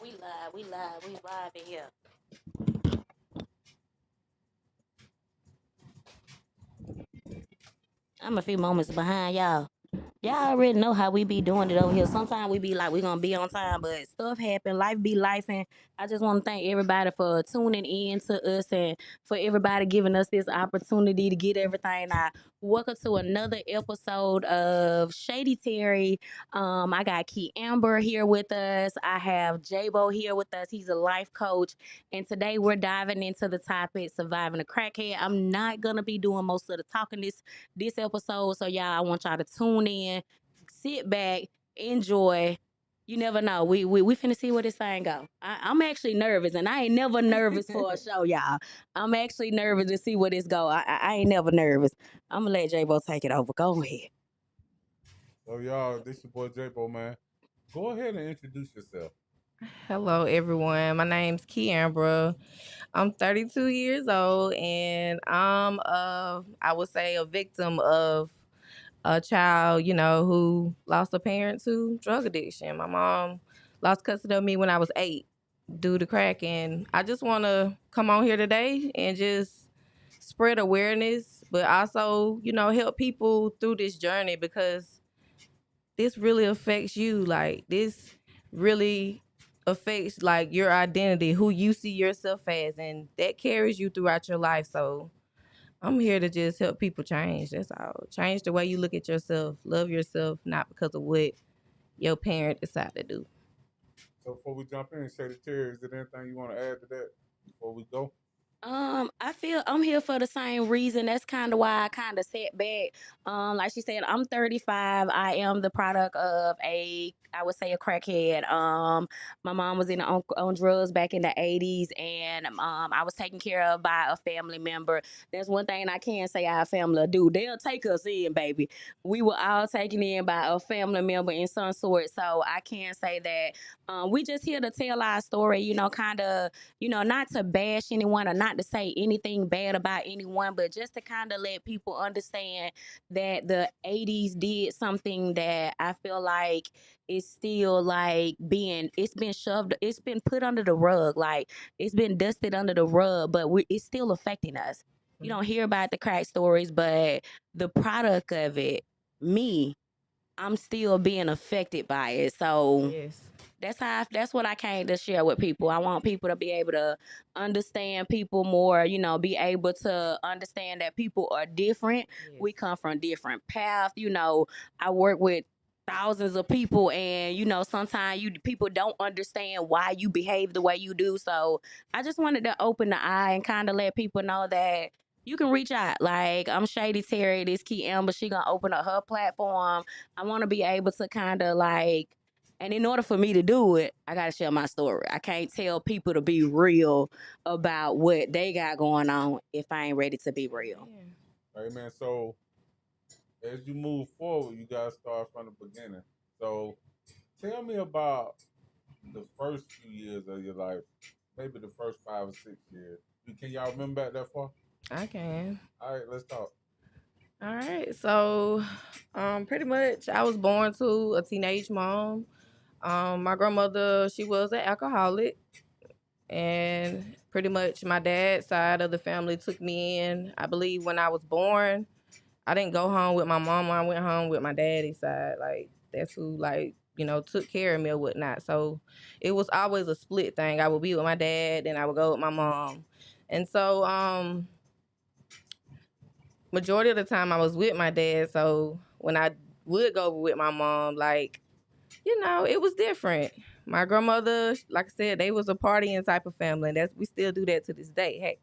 We live in here. I'm a few moments behind y'all. Y'all already know how we be doing it over here. Sometimes we be like we gonna be on time, but stuff happen. Life be life, and I just want to thank everybody for tuning in to us and for everybody giving us this opportunity to get everything out. Welcome to another episode of Shady Teri. I got Key Amber here with us. I have JBo here with us. He's a life coach, and today we're diving into the topic surviving a crackhead. I'm not gonna be doing most of the talking this episode. So y'all, I want y'all to tune in, sit back, enjoy. You never know. We finna see where this thing go. I'm actually nervous, and I ain't never nervous for a show, y'all. I'm actually nervous to see where this go. I ain't never nervous. I'm gonna let JBo take it over. Go ahead. So y'all, this your boy JBo, man. Go ahead and introduce yourself. Hello, everyone. My name's Ambra. I'm 32 years old, and I would say, a victim of a child, who lost a parent to drug addiction. My mom lost custody of me when I was 8 due to crack, and I just want to come on here today and just spread awareness, but also, help people through this journey because this really affects you. Like, this really affects like your identity, who you see yourself as, and that carries you throughout your life. So I'm here to just help people change. That's all. Change the way you look at yourself. Love yourself, not because of what your parent decided to do. So before we jump in, Shady Terry, is there anything you want to add to that before we go? I feel I'm here for the same reason. That's kind of why I kind of sat back. Like she said, I'm 35. I am the product of I would say, a crackhead. My mom was on drugs back in the 80s, and I was taken care of by a family member. There's one thing I can say our family do. They'll take us in, baby. We were all taken in by a family member in some sort. So I can say that we just here to tell our story, kind of, not to bash anyone or not to say anything bad about anyone, but just to kind of let people understand that the 80s did something that I feel like is still like it's been shoved, it's been put under the rug, like it's been dusted under the rug, but it's still affecting us. You don't hear about the crack stories, but the product of it, me, I'm still being affected by it. So Yes. that's what I came to share with people. I want people to be able to understand people more, be able to understand that people are different. Yes. We come from different paths. I work with thousands of people, and sometimes you people don't understand why you behave the way you do. So I just wanted to open the eye and kind of let people know that you can reach out. Like, I'm Shady Terry, this Key Amber, she gonna open up her platform. I want to be able to kind of like, and in order for me to do it, I got to share my story. I can't tell people to be real about what they got going on if I ain't ready to be real. Amen. All right, man. So as you move forward, you guys start from the beginning. So tell me about the first few years of your life, maybe the first 5 or 6 years. Can y'all remember back that far? I can. All right, let's talk. All right. So, pretty much, I was born to a teenage mom. My grandmother, she was an alcoholic, and pretty much my dad's side of the family took me in. I believe when I was born, I didn't go home with my mama. I went home with my daddy's side. Like, that's who, like, took care of me or whatnot. So it was always a split thing. I would be with my dad, then I would go with my mom. And so, majority of the time I was with my dad. So when I would go with my mom, like, it was different. My grandmother, like I said, they was a partying type of family. And we still do that to this day. Hey.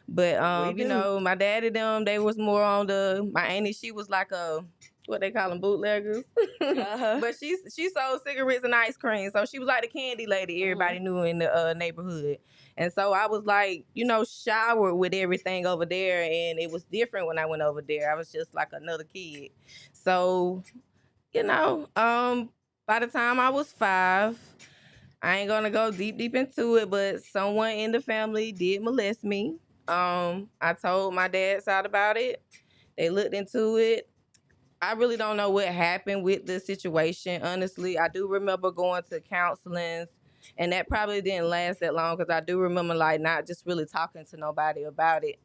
But my daddy them, they was more on my auntie, she was like a what they call them, bootleggers. Uh-huh. But she sold cigarettes and ice cream. So she was like the candy lady everybody knew in the neighborhood. And so I was like, showered with everything over there, and it was different when I went over there. I was just like another kid. So, by the time I was 5, I ain't gonna go deep into it, but someone in the family did molest me. I told my dad's side about it. They looked into it. I really don't know what happened with the situation. Honestly, I do remember going to counseling, And that probably didn't last that long because I do remember like not just really talking to nobody about it.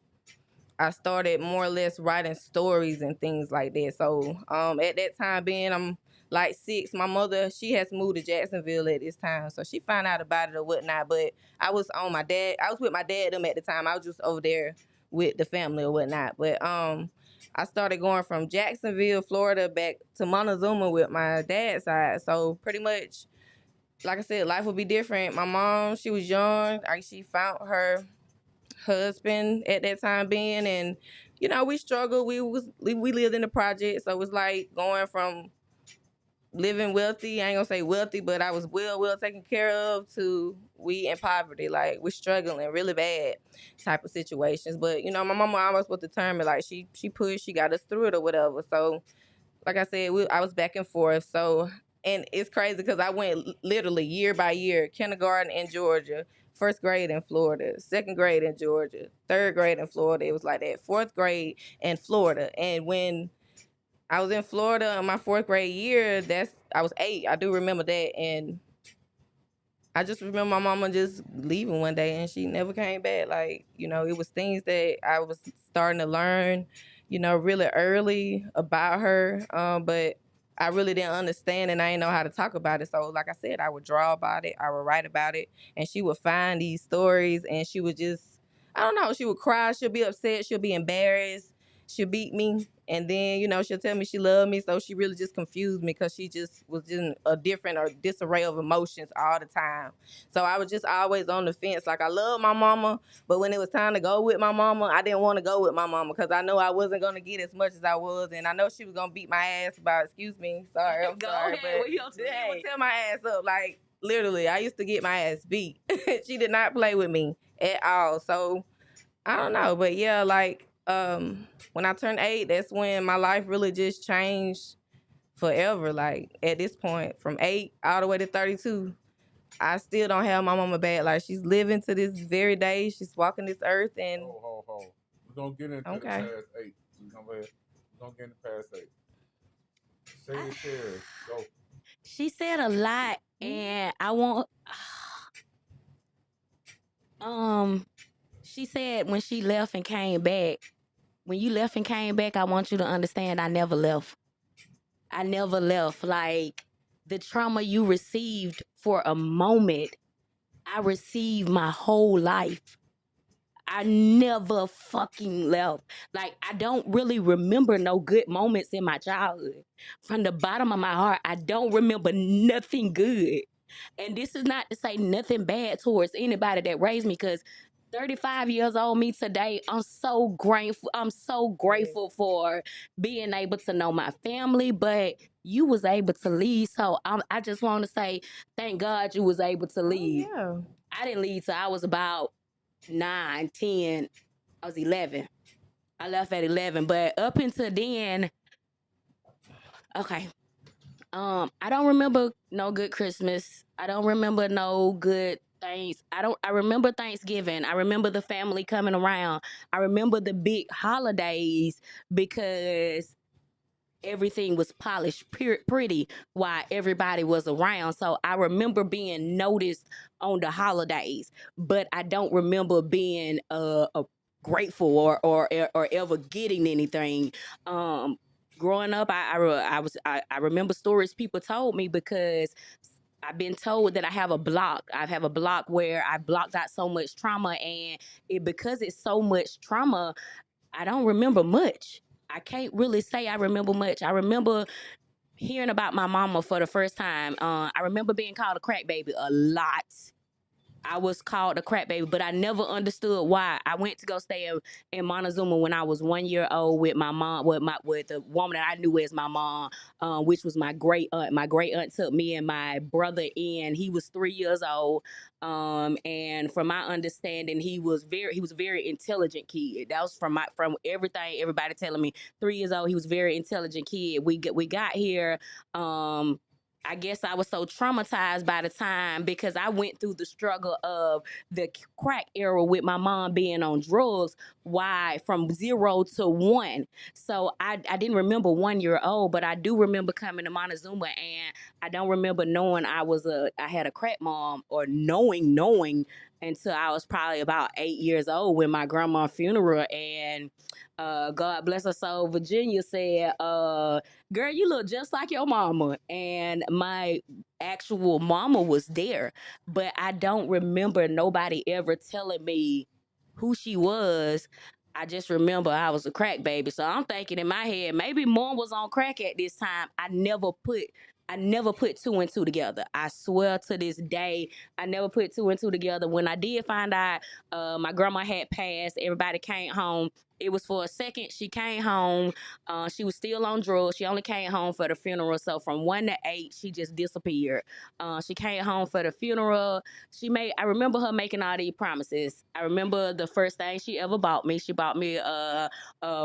I started more or less writing stories and things like that. So at that time being, I'm like 6. My mother, she has moved to Jacksonville at this time. So she found out about it or whatnot. But I was on my dad. I was with my dad them at the time. I was just over there with the family or whatnot. But I started going from Jacksonville, Florida back to Montezuma with my dad's side. So pretty much, like I said, life would be different. My mom, she was young. She found her husband at that time being, and we struggled. We lived in the project, so it was like going from living wealthy, I ain't gonna say wealthy, but I was well taken care of, to we in poverty, like we're struggling really bad type of situations. But my mama always was determined, like she pushed, she got us through it or whatever. So like I said, I was back and forth. So, and it's crazy because I went literally year by year: kindergarten in Georgia, first grade in Florida, second grade in Georgia, third grade in Florida. It was like that. Fourth grade in Florida. And when I was in Florida in my fourth grade year, I was 8. I do remember that. And I just remember my mama just leaving one day and she never came back. Like, it was things that I was starting to learn, really early about her. But I really didn't understand and I didn't know how to talk about it. So like I said, I would draw about it, I would write about it, and she would find these stories and she would just, I don't know, she would cry, she'll be upset, she'll be embarrassed, she'll beat me. And then, she'll tell me she loved me. So she really just confused me because she just was in a different or disarray of emotions all the time. So I was just always on the fence. Like, I love my mama, but when it was time to go with my mama, I didn't want to go with my mama because I know I wasn't going to get as much as I was. And I know she was going to beat my ass about, excuse me, sorry, I'm Go sorry. ahead, But what you gonna she say? would tear my ass up. Like, literally, I used to get my ass beat. She did not play with me at all. So I don't know, but yeah, like when I turned 8, that's when my life really just changed forever. Like at this point, from 8 all the way to 32, I still don't have my mama back. Like she's living to this very day. She's walking this earth, and Ho. We're gonna get into the okay. past 8. We're gonna get into past 8. I, Shady Teri, go. she said a lot, and I want. Um, she said when she left and came back. When you left and came back, I want you to understand I never left. I never left. Like the trauma you received for a moment, I received my whole life. I never fucking left. Like, I don't really remember no good moments in my childhood. From the bottom of my heart, I don't remember nothing good. And this is not to say nothing bad towards anybody that raised me, because 35 years old me today, I'm so grateful. I'm so Yes. grateful for being able to know my family, but you was able to leave. So I just want to say, thank God you was able to Oh leave. yeah. I didn't leave till I was about 9, 10. I was 11. I left at 11, but up until then, okay. I don't remember no good Christmas. I don't remember no good things. I remember Thanksgiving. I remember the family coming around. I remember the big holidays because everything was polished pretty while everybody was around. So I remember being noticed on the holidays, but I don't remember being grateful or ever getting anything. Um, Growing up, I remember stories people told me, because I've been told that I have a block. I have a block where I blocked out so much trauma, and because it's so much trauma, I don't remember much. I can't really say I remember much. I remember hearing about my mama for the first time. I remember being called a crack baby a lot. I was called a crack baby, but I never understood why. I went to go stay in Montezuma when I was 1 year old with my mom, with the woman that I knew as my mom, which was my great aunt. My great aunt took me and my brother in. He was 3 years old, and from my understanding, he was a very intelligent kid. That was from everything everybody telling me. 3 years old, he was a very intelligent kid. We got here. Um, I guess I was so traumatized by the time because I went through the struggle of the crack era with my mom being on drugs. Why from 0 to 1? So I didn't remember 1 year old, but I do remember coming to Montezuma, and I don't remember knowing I had a crack mom, or knowing until I was probably about 8 years old when my grandma's funeral. And God bless her soul, Virginia said, girl, you look just like your mama. And my actual mama was there, but I don't remember nobody ever telling me who she was. I just remember I was a crack baby. So I'm thinking in my head, maybe mom was on crack at this time. I never put two and two together. I swear to this day, I never put two and two together. When I did find out my grandma had passed, everybody came home. It was for a second. She came home. She was still on drugs. She only came home for the funeral. So from 1 to 8, she just disappeared. She came home for the funeral. I remember her making all these promises. I remember the first thing she ever bought me. She bought me a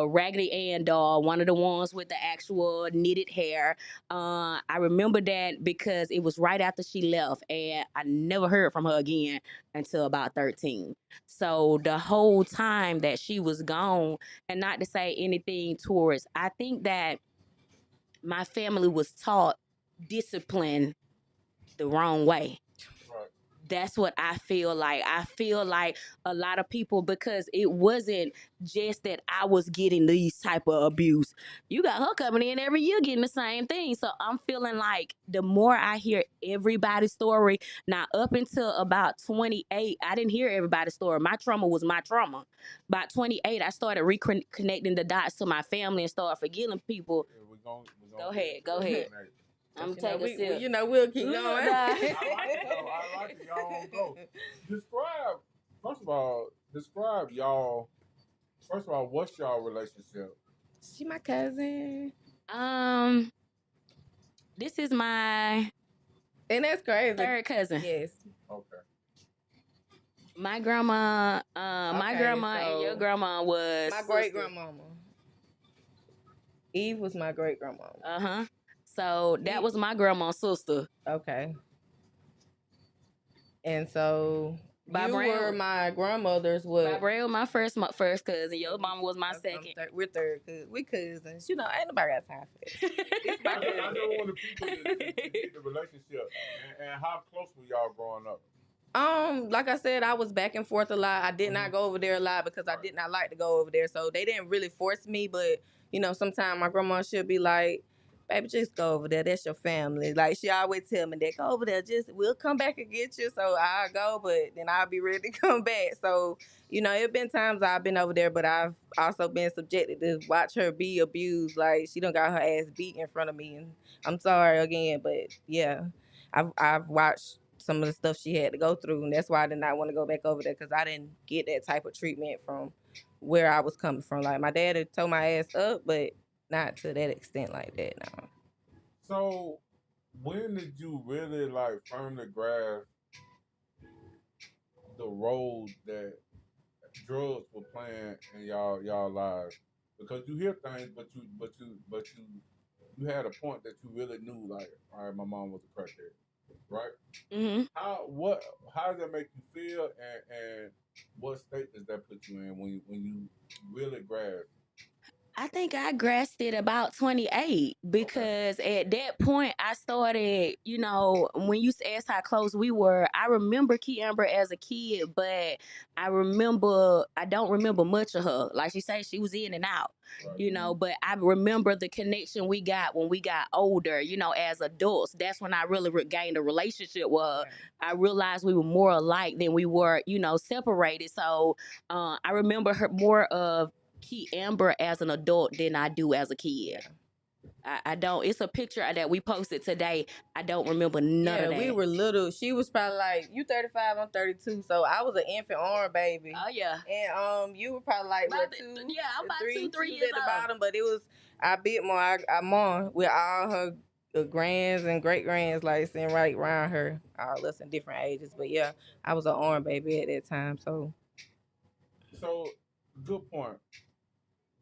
Raggedy Ann doll, one of the ones with the actual knitted hair. I remember that because it was right after she left, and I never heard from her again until about 13. So the whole time that she was gone, and not to say anything towards, I think that my family was taught discipline the wrong way. Right. That's what I feel like. I feel like a lot of people, because it wasn't just that I was getting these type of abuse. You got her coming in every year getting the same thing. So I'm feeling like the more I hear everybody's story, now up until about 28, I didn't hear everybody's story. My trauma was my trauma. By 28, I started reconnecting the dots to my family and started forgiving people. Yeah, we're Go gonna ahead, get go to ahead. that. I'm You know, taking a sip. we'll keep Nah. going. I like it though. I like it. Y'all on go. Describe first of all. Describe y'all. First of all, what's y'all relationship? She my cousin. Um, this is my And that's crazy. third cousin. Yes. Okay. My grandma, my Okay, grandma and your so grandma was my sister. great grandmama. Eve was my great grandmama. Uh-huh. So that was my grandma's sister. Okay. And so Bob you were Brown. my grandmother's what? Bob Brown, my first cousin. Your mama was my I'm second. we're third. We cousins. You know, ain't nobody got time for that. This my I cousin. just want the people to get the relationship and how close were y'all growing up? Like I said, I was back and forth a lot. I did not go over there a lot because I did not like to go over there. So they didn't really force me, but you know, sometimes my grandma should be like, baby, just go over there. That's your family. Like she always tell me that go over there, just we'll come back and get you. So I'll go, but then I'll be ready to come back. So, you know, it been times I've been over there, but I've also been subjected to watch her be abused. Like she done got her ass beat in front of me. And I'm sorry again, but yeah. I've watched some of the stuff she had to go through, and that's why I did not want to go back over there because I didn't get that type of treatment from where I was coming from. Like my dad had tore my ass up, but not to that extent like that. No. So when did you really like firmly grasp the role that drugs were playing in y'all lives? Because you hear things, but you had a point that you really knew, like, all right, my mom was a crackhead, right? Hmm. How does that make you feel, and what state does that put you in when you really grasp? I think I grasped it about 28 Okay, because at that point I started, when you asked how close we were, I remember Key Amber as a kid, but I don't remember much of her. Like she said, she was in and out, right. but I remember the connection we got when we got older, as adults. That's when I really gained a relationship with her. I realized we were more alike than we were, separated. So I remember her more of Key Amber as an adult than I do as a kid. I don't. It's a picture that we posted today. I don't remember none of that. We were little. She was probably like you 35, I'm 32, so I was an infant arm baby. Oh yeah. And you were probably like About what two? Yeah, I'm about three, 2, 3 she was years at the old. bottom, but it was I bit more. I more with all her grands and great grands like sitting right around her, all us in different ages. But yeah, I was an arm baby at that time. So good point.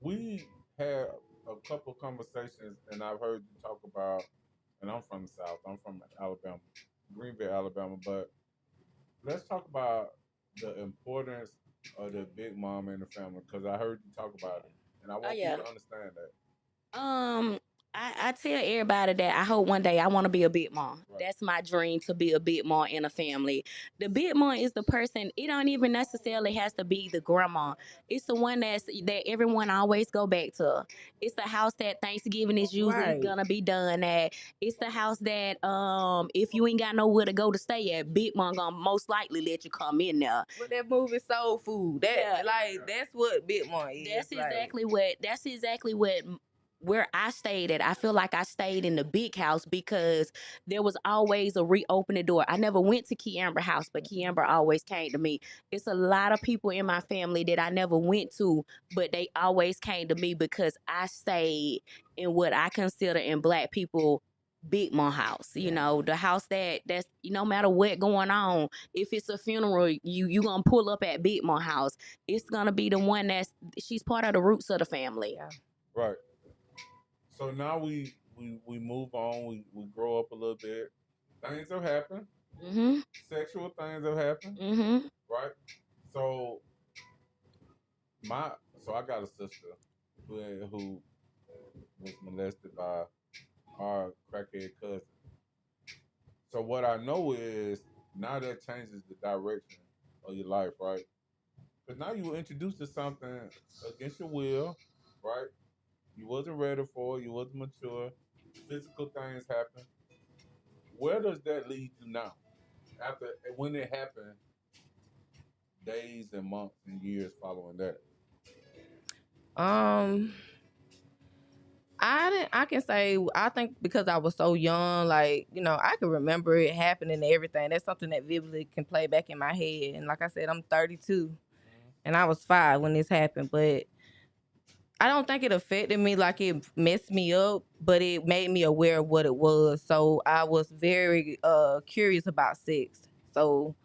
We had a couple conversations, and I've heard you talk about and I'm from the South. I'm from Alabama, Greenville, Alabama. But let's talk about the importance of the big mom in the family because I heard you talk about it, and I Oh want yeah. people to understand that. Um, I tell everybody that I hope one day I want to be a big mom. Right. That's my dream, to be a big mom in a family. The big mom is the person. It don't even necessarily has to be the grandma. It's the one that everyone always go back to. It's the house that Thanksgiving is usually Right. gonna be done at. It's the house that if you ain't got nowhere to go to stay at, big mom gonna most likely let you come in there. But that movie Soul Food, that Yeah, like that's what Big Mom is. Like, that's exactly what where I stayed at. I feel like I stayed in the big house because there was always a reopening door. I never went to Ambra house, but Ambra always came to me. It's a lot of people in my family that I never went to, but they always came to me because I stayed in what I consider in Black people big mom house. You know, the house that's no matter what going on, if it's a funeral, you gonna pull up at big mom house. It's gonna be the one she's part of the roots of the family. yeah. Right. So now we move on. We grow up a little bit. Things have happened. Mhm. Sexual things have happened. Mhm. Right. So my so I got a sister who was molested by our crackhead cousin. So what I know is now that changes the direction of your life, right? Because now you were introduced to something against your will, right? You wasn't ready for it. You wasn't mature. Physical things happen. Where does that lead you now? After when it happened, days and months and years following that. Um, I can say I think because I was so young, like I can remember it happening and everything. That's something that vividly can play back in my head. And like I said, I'm 32, and I was 5 when this happened, but I don't think it affected me like it messed me up, but it made me aware of what it was. So I was very curious about sex. So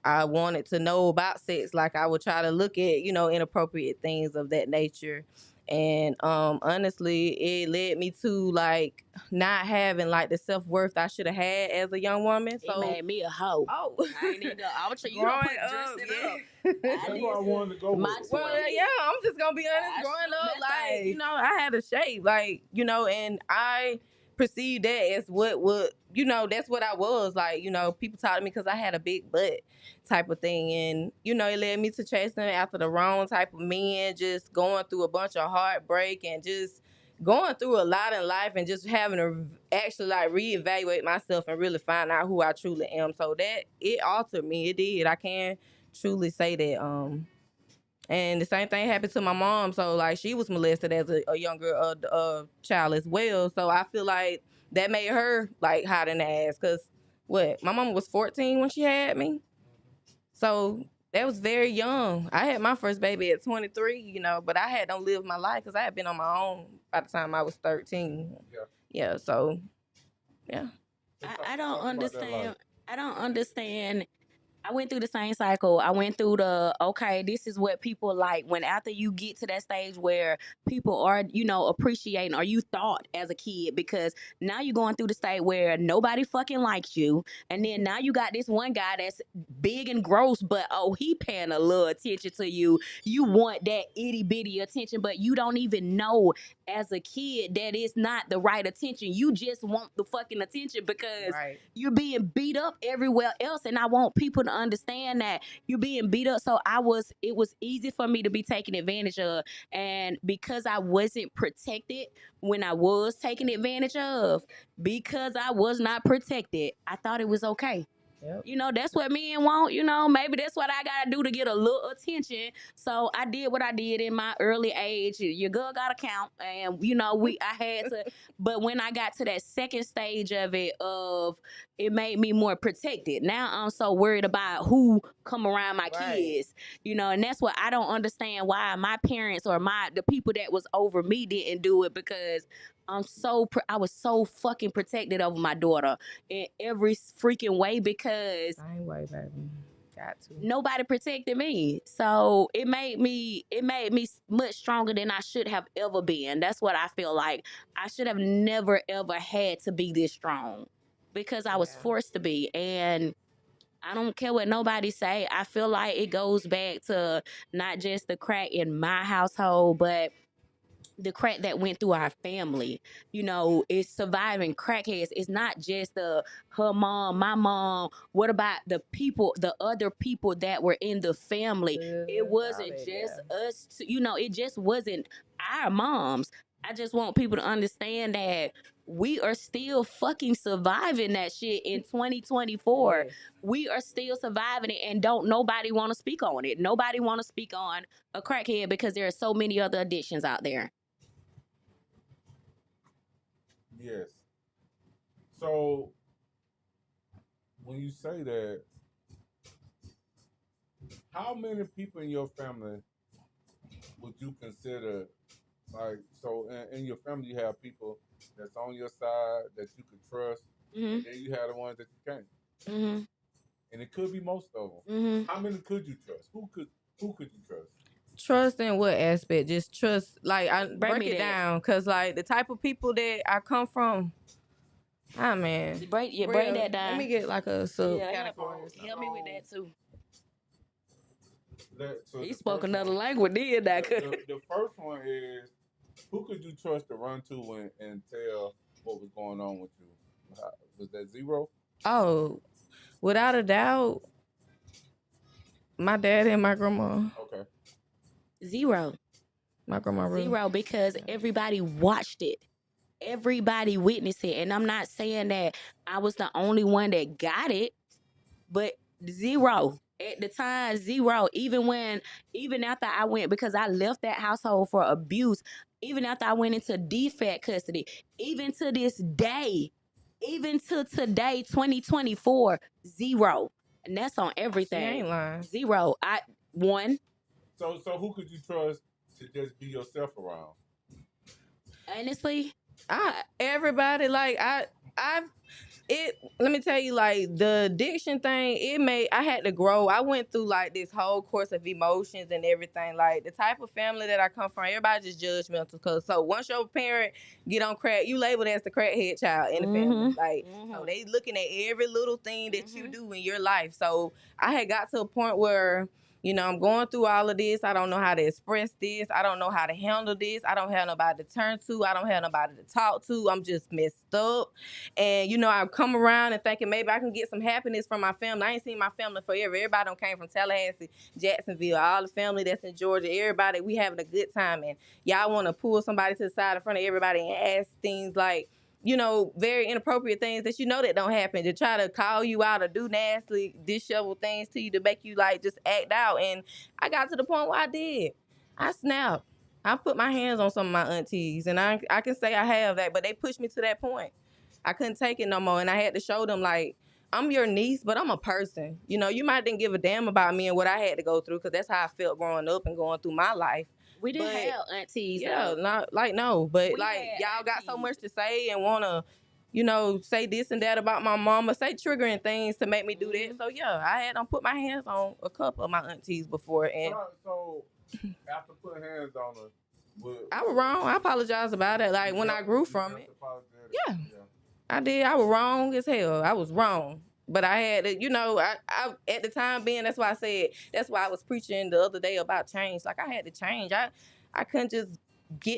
I wanted to know about sex. Like I would try to look at, inappropriate things of that nature. And honestly, it led me to like not having like the self worth I should have had as a young woman. It So made me a hoe. oh, I ain't even. I would say you don't growing put dress up, it up. yeah. I That's did. why I wanted to go with My it. Well, twenties. yeah, I'm just gonna be honest. I Growing shook up, that like thing. I had a shape, like and I perceived that as what would that's what I was like. People taught me because I had a big butt, type of thing, and it led me to chasing after the wrong type of men, just going through a bunch of heartbreak and just going through a lot in life and just having to actually like reevaluate myself and really find out who I truly am. So that it altered me. It did. I can truly say that. And the same thing happened to my mom. So like she was molested as a younger child as well. So I feel like that made her like hot in the ass. Cause what my mom was 14 when she had me. So that was very young. I had my first baby at 23. But I had don't live my life because I had been on my own by the time I was 13. Yeah. Yeah. So yeah. So I don't talk about that life. understand. I don't understand. I went through the same cycle. I went through okay, this is what people like. When after you get to that stage where people are, appreciating, or you thought as a kid, because now you're going through the state where nobody fucking likes you. And then now you got this one guy that's big and gross, but oh, he paying a little attention to you. You want that itty bitty attention, but you don't even know as a kid that it's not the right attention. You just want the fucking attention because Right. you're being beat up everywhere else, and I want people to understand that you're being beat up. So it was easy for me to be taken advantage of, and because I wasn't protected when I was taken advantage of, because I was not protected, I thought it was okay. Yep. That's what men want. Maybe that's what I gotta do to get a little attention. So I did what I did in my early age. Your girl got to count, and I had to. But when I got to that second stage of it made me more protected. Now I'm so worried about who come around my Right. kids, and that's what I don't understand why my parents or the people that was over me didn't do it, because I was so fucking protected over my daughter in every freaking way, because Same way, baby. Got to. Nobody protected me. So it made me much stronger than I should have ever been. That's what I feel like. I should have never ever had to be this strong because I was Yeah. forced to be. And I don't care what nobody say. I feel like it goes back to not just the crack in my household, but the crack that went through our family. It's surviving crackheads. It's not just her mom, my mom. What about the other people that were in the family? It All wasn't that, just yeah. us. It just wasn't our moms. I just want people to understand that we are still fucking surviving that shit in 2024. Yes. We are still surviving it, and don't nobody want to speak on it. Nobody want to speak on a crackhead because there are so many other addictions out there. Yes. So when you say that, how many people in your family would you consider like so in your family you have people that's on your side that you can trust, Hmm. and then you have the ones that you can't, Hmm. and it could be most of them. Hmm. How many could you trust? Who could you trust? Trust in what aspect? Just trust, like I Bring break me it that. down, cause like the type of people that I come from, ah man, Bring real. that Let me down. get like a Yeah, help, subcategory or something. help me with that too. So He the spoke first another one, language, did that? the first one is who could you trust to run to and tell what was going on with you? Was that zero? Oh, without a doubt, my dad and my grandma. Okay. Zero, My grandma really. zero, because Yeah. everybody watched it. Everybody witnessed it, and I'm not saying that I was the only one that got it, but zero at the time. Zero. Even after I went, because I left that household for abuse. Even after I went into defect custody, even to this day, even to today, 2024, zero. And that's on She everything. ain't lying. Zero. I one. So who could you trust to just be yourself around? Honestly, Everybody like I it let me tell you, like the addiction thing, I had to grow. I went through like this whole course of emotions and everything. Like the type of family that I come from, everybody just judgmental, cause so once your parent get on crack, you labeled as the crackhead child in the family. mm-hmm, Like so mm-hmm, they looking at every little thing that you mm-hmm. do in your life. So I had got to a point where I'm going through all of this. I don't know how to express this. I don't know how to handle this. I don't have nobody to turn to. I don't have nobody to talk to. I'm just messed up. And I come around and thinking maybe I can get some happiness from my family. I ain't seen my family forever. Everybody don't came from Tallahassee, Jacksonville, all the family that's in Georgia. Everybody, we having a good time. And y'all want to pull somebody to the side in front of everybody and ask things like, very inappropriate things that that don't happen, to try to call you out or do nasty, disheveled things to you to make you like just act out. And I got to the point where I did. I snapped. I put my hands on some of my aunties, and I can say I have that, but they pushed me to that point. I couldn't take it no more, and I had to show them like I'm your niece, but I'm a person. You might didn't give a damn about me and what I had to go through, because that's how I felt growing up and going through my life. We didn't But have aunties yeah, though. not like no, but We like had y'all got so aunties. much to say and wanna, say this and that about my mama, say triggering things to make me do that. Mm-hmm. So yeah, I had to put my hands on a couple of my aunties before, and So after putting hands on her, I was wrong. I apologize about it. Like you when I grew you from felt it, apologetic? yeah, Yeah. I did. I was wrong as hell. I was wrong. But I had to, I at the time being, that's why I said, that's why I was preaching the other day about change. Like I had to change. I couldn't just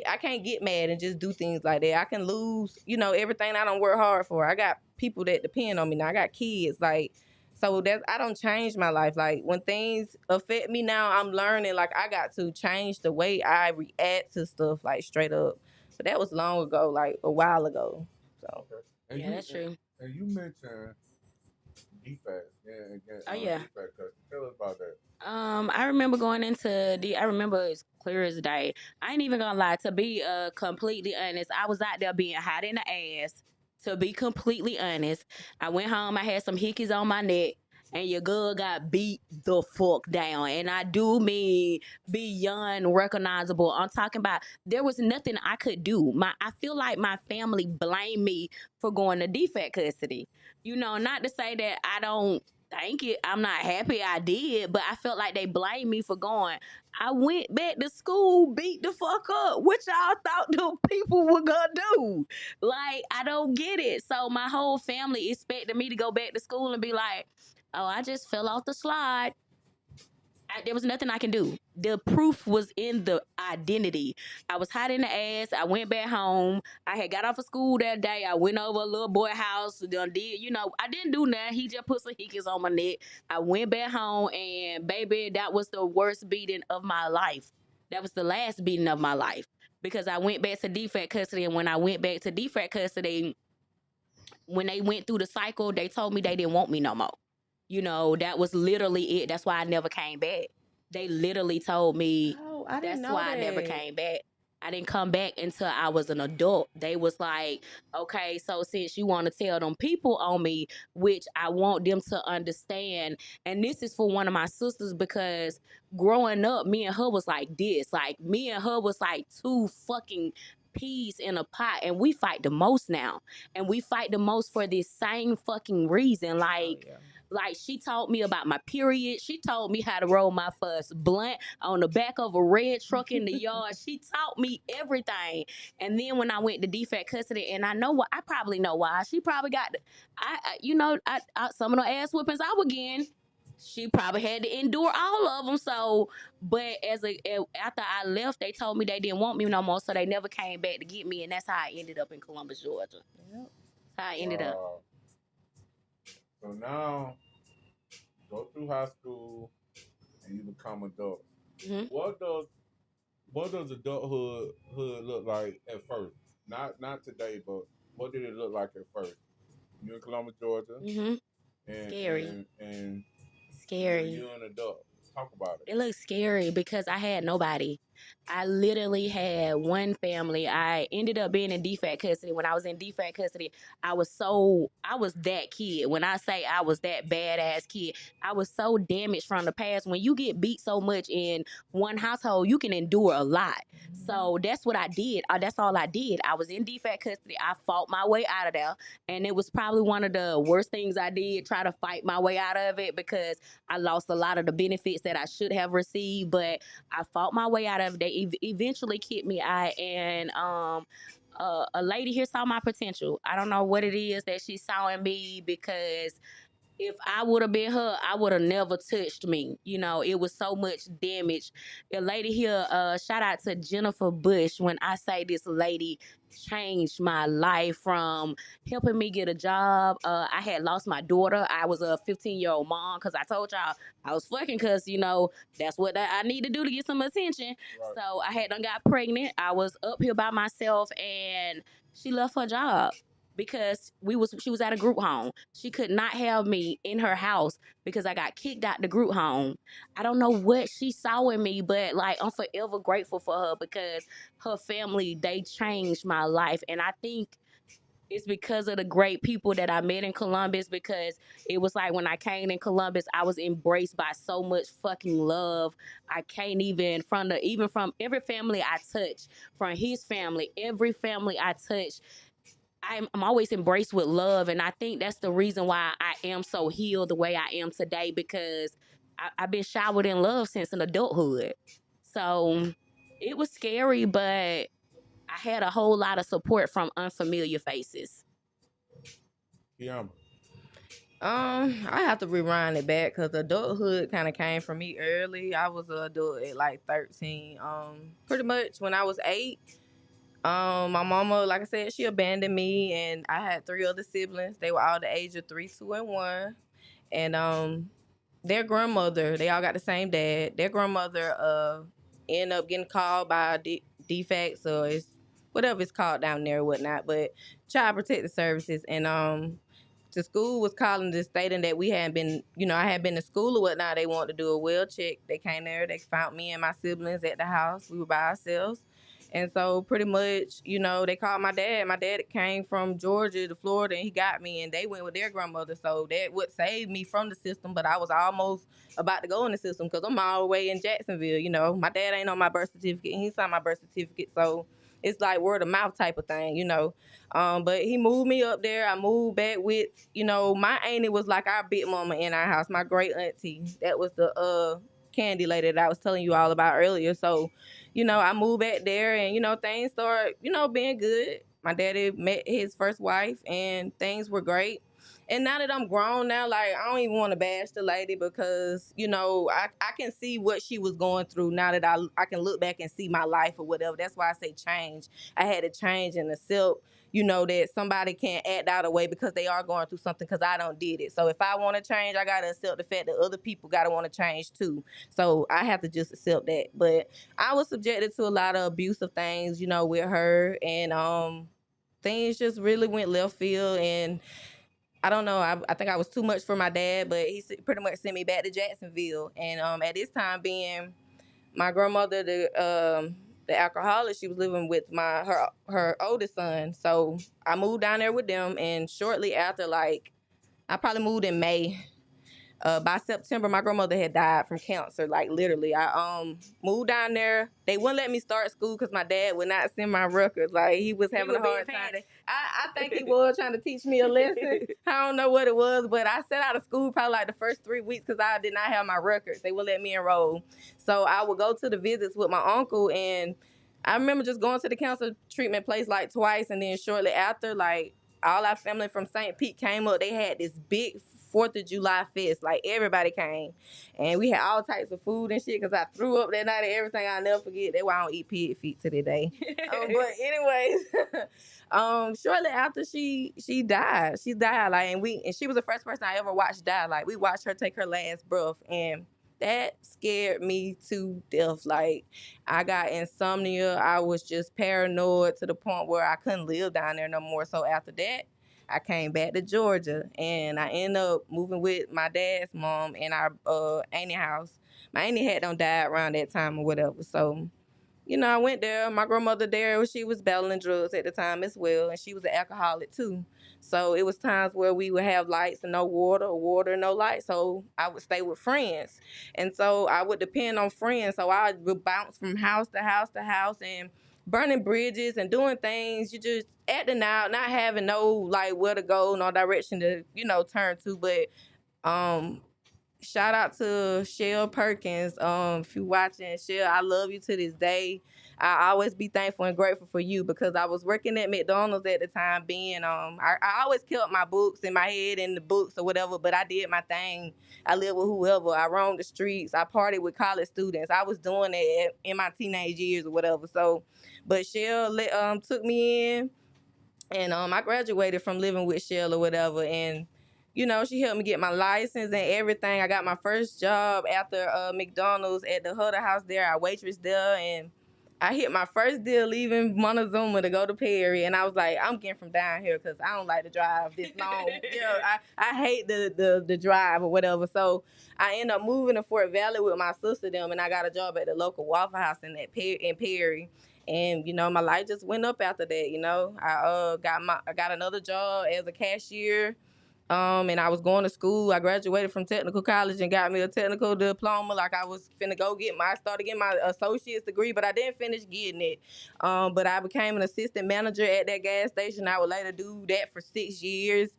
I can't get mad and just do things like that. I can lose, everything I don't work hard for. I got people that depend on me now. I got kids. Like, so that I don't change my life. Like when things affect me now, I'm learning like I got to change the way I react to stuff, like straight up. But that was long ago, like a while ago. So Okay. And Yeah, you that's true. and you mentioned defects. Yeah, again, Oh yeah. defect custody. Tell us about that. I remember going into I remember it's clear as day. I ain't even gonna lie. To be completely honest, I was out there being hot in the ass. To be completely honest, I went home. I had some hickeys on my neck, and your girl got beat the fuck down. And I do mean beyond recognizable. I'm talking about there was nothing I could do. I feel like my family blamed me for going to defect custody. Not to say that I don't Thank you. I'm not happy I did, but I felt like they blamed me for going. I went back to school, beat the fuck up. What y'all thought the people were gonna do? Like, I don't get it. So my whole family expected me to go back to school and be like, "Oh, I just fell off the slide." There was nothing I can do. The proof was in the identity. I was hot in the ass. I went back home. I had got off of school that day. I went over a little boy house. Done did, I didn't do nothing. He just put some hickeys on my neck. I went back home, and baby, that was the worst beating of my life. That was the last beating of my life because I went back to defect custody, and when I went back to defect custody, when they went through the cycle, they told me they didn't want me no more. That was literally it. That's why I never came back. They literally told me Oh, I didn't that's know why I never that. came back. I didn't come back until I was an adult. They was like, okay, so since you want to tell them people on me, which I want them to understand, and this is for one of my sisters because growing up, me and her was like this. Like me and her was like two fucking peas in a pot, and we fight the most now, and we fight the most for this same fucking reason. Oh Like, yeah. like she taught me about my period. She told me how to roll my first blunt on the back of a red truck in the yard. She taught me everything. And then when I went to defect custody, and I know what I probably know why. She probably got, some of the ass whippings I was getting. She probably had to endure all of them. So, but after I left, they told me they didn't want me no more, so they never came back to get me, and that's how I ended up in Columbus, Georgia. Yep. That's how I ended up. Wow. So now go through high school and you become adult. Hmm. What does adulthood look like at first? Not today, but what did it look like at first? You in Columbus, Georgia, Hmm. and Scary. and and Scary. you're an adult. Talk about it. It looks scary because I had nobody. I literally had one family. I ended up being in defect custody. When I was in defect custody, I was that kid. When I say I was that badass kid, I was so damaged from the past. When you get beat so much in one household, you can endure a lot. So that's what I did. That's all I did. I was in defect custody. I fought my way out of there. And it was probably one of the worst things I did, try to fight my way out of it because I lost a lot of the benefits that I should have received, but I fought my way out of it. They eventually kicked me out, and a lady here saw my potential. I don't know what it is that she saw in me because if I would have been her, I would have never touched me. It was so much damage. A lady here, shout out to Jennifer Bush. When I say this lady changed my life from helping me get a job. I had lost my daughter. I was a 15-year-old mom because I told y'all I was fucking because, that's what I need to do to get some attention. Right. So I had done got pregnant. I was up here by myself and she left her job because she was at a group home. She could not have me in her house because I got kicked out the group home. I don't know what she saw in me, but like I'm forever grateful for her because her family, they changed my life. And I think it's because of the great people that I met in Columbus because it was like when I came in Columbus, I was embraced by so much fucking love. I can't even from every family I touch, from his family, every family I touch, I'm always embraced with love, and I think that's the reason why I am so healed the way I am today because I've been showered in love since an adulthood. So it was scary, but I had a whole lot of support from unfamiliar faces. Kiana. I have to rewind it back because adulthood kind of came for me early. I was an adult at like 13. Pretty much when I was 8. My mama, like I said, she abandoned me, and I had 3 other siblings. They were all the age of 3, 2, and 1. And their grandmother, they all got the same dad. Their grandmother ended up getting called by defects or it's whatever it's called down there or whatnot, but Child Protective Services. And the school was calling this stating that we hadn't been, I had been to school or whatnot. They wanted to do a well check. They came there, they found me and my siblings at the house. We were by ourselves. And so pretty much, they called my dad. My dad came from Georgia to Florida and he got me and they went with their grandmother. So that would save me from the system, but I was almost about to go in the system because I'm all the way in Jacksonville. My dad ain't on my birth certificate. He signed my birth certificate. So it's like word of mouth type of thing, you know. But he moved me up there. I moved back with, you know, my auntie was like our big mama in our house. My great auntie, that was the candy lady that I was telling you all about earlier. So, you know, I moved back there, and you know, things started, you know, being good. My daddy met his first wife, and things were great. And now that I'm grown now, like I don't even want to bash the lady because, you know, I can see what she was going through now that I can look back and see my life or whatever. That's why I say change. I had to change and accept, you know, that somebody can't act out a way because they are going through something because I don't did it. So if I want to change, I gotta accept the fact that other people gotta want to change too. So I have to just accept that. But I was subjected to a lot of abusive things, you know, with her, and things just really went left field. And I don't know. I think I was too much for my dad, but he pretty much sent me back to Jacksonville. And at this time, being my grandmother, the alcoholic, she was living with her oldest son. So I moved down there with them, and shortly after, like I probably moved in May. By September, my grandmother had died from cancer. Like literally, I moved down there. They wouldn't let me start school because my dad would not send my records. Like he was having a hard time. I think he was trying to teach me a lesson. I don't know what it was, but I sat out of school probably like the first 3 weeks because I did not have my records. They wouldn't let me enroll. So I would go to the visits with my uncle, and I remember just going to the cancer treatment place like twice, and then shortly after, like all our family from St. Pete came up. They had this big July 4th fest. Like everybody came, and we had all types of food and shit. Cause I threw up that night and everything. I'll never forget. That's why I don't eat pig feet to this day. But anyways, shortly after she died, like, and she was the first person I ever watched die. Like we watched her take her last breath, and that scared me to death. Like I got insomnia. I was just paranoid to the point where I couldn't live down there no more. So after that, I came back to Georgia, and I ended up moving with my dad's mom in our auntie house. My auntie had done died around that time or whatever. So, you know, I went there. My grandmother there, she was battling drugs at the time as well, and she was an alcoholic too. So it was times where we would have lights and no water, or water and no light. So I would stay with friends, and so I would depend on friends. So I would bounce from house to house to house and burning bridges and doing things. You just acting out, not having no like where to go, no direction to, you know, turn to. But um shout out to Shell Perkins. If you watching, Shell, I love you to this day. I always be thankful and grateful for you because I was working at McDonald's at the time. Being I always kept my books in my head and the books or whatever, but I did my thing. I lived with whoever. I roamed the streets. I partied with college students. I was doing it in my teenage years or whatever. So, but Shell took me in, and I graduated from living with Shell or whatever, and you know, she helped me get my license and everything. I got my first job after McDonald's at the Huddle House there. I waitress there, and I hit my first deal leaving Montezuma to go to Perry, and I was like, I'm getting from down here because I don't like to drive this long. I hate the drive or whatever. So I ended up moving to Fort Valley with my sister them, and I got a job at the local Waffle House in Perry. And you know, my life just went up after that. You know, I got another job as a cashier, and I was going to school. I graduated from technical college and got me a technical diploma. Like I was finna go I started getting my associate's degree, but I didn't finish getting it. But I became an assistant manager at that gas station. I would later do that for 6 years.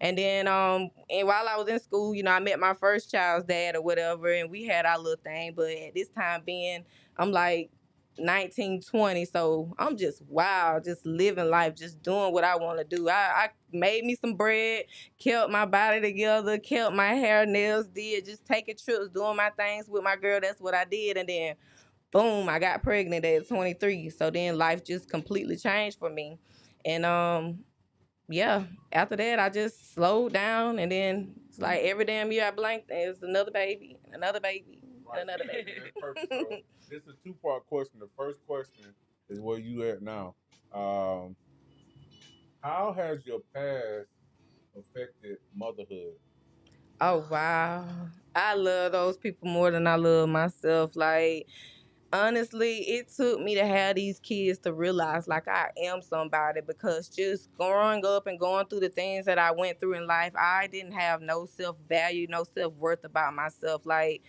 And then, and while I was in school, you know, I met my first child's dad or whatever, and we had our little thing. But at this time being, I'm like 19, 20. So I'm just wow, just living life, just doing what I want to do. I made me some bread, kept my body together, kept my hair, nails did, just taking trips, doing my things with my girl. That's what I did. And then boom, I got pregnant at 23. So then life just completely changed for me. And yeah, after that I just slowed down, and then it's like every damn year I blanked, and it's another baby, another baby, Right. another baby. That's perfect. So this is a two-part question. The first question is where you at now. Um, how has your past affected motherhood? Oh wow. I love those people more than I love myself. Like honestly, it took me to have these kids to realize like I am somebody, because just growing up and going through the things that I went through in life, I didn't have no self-value, no self-worth about myself. Like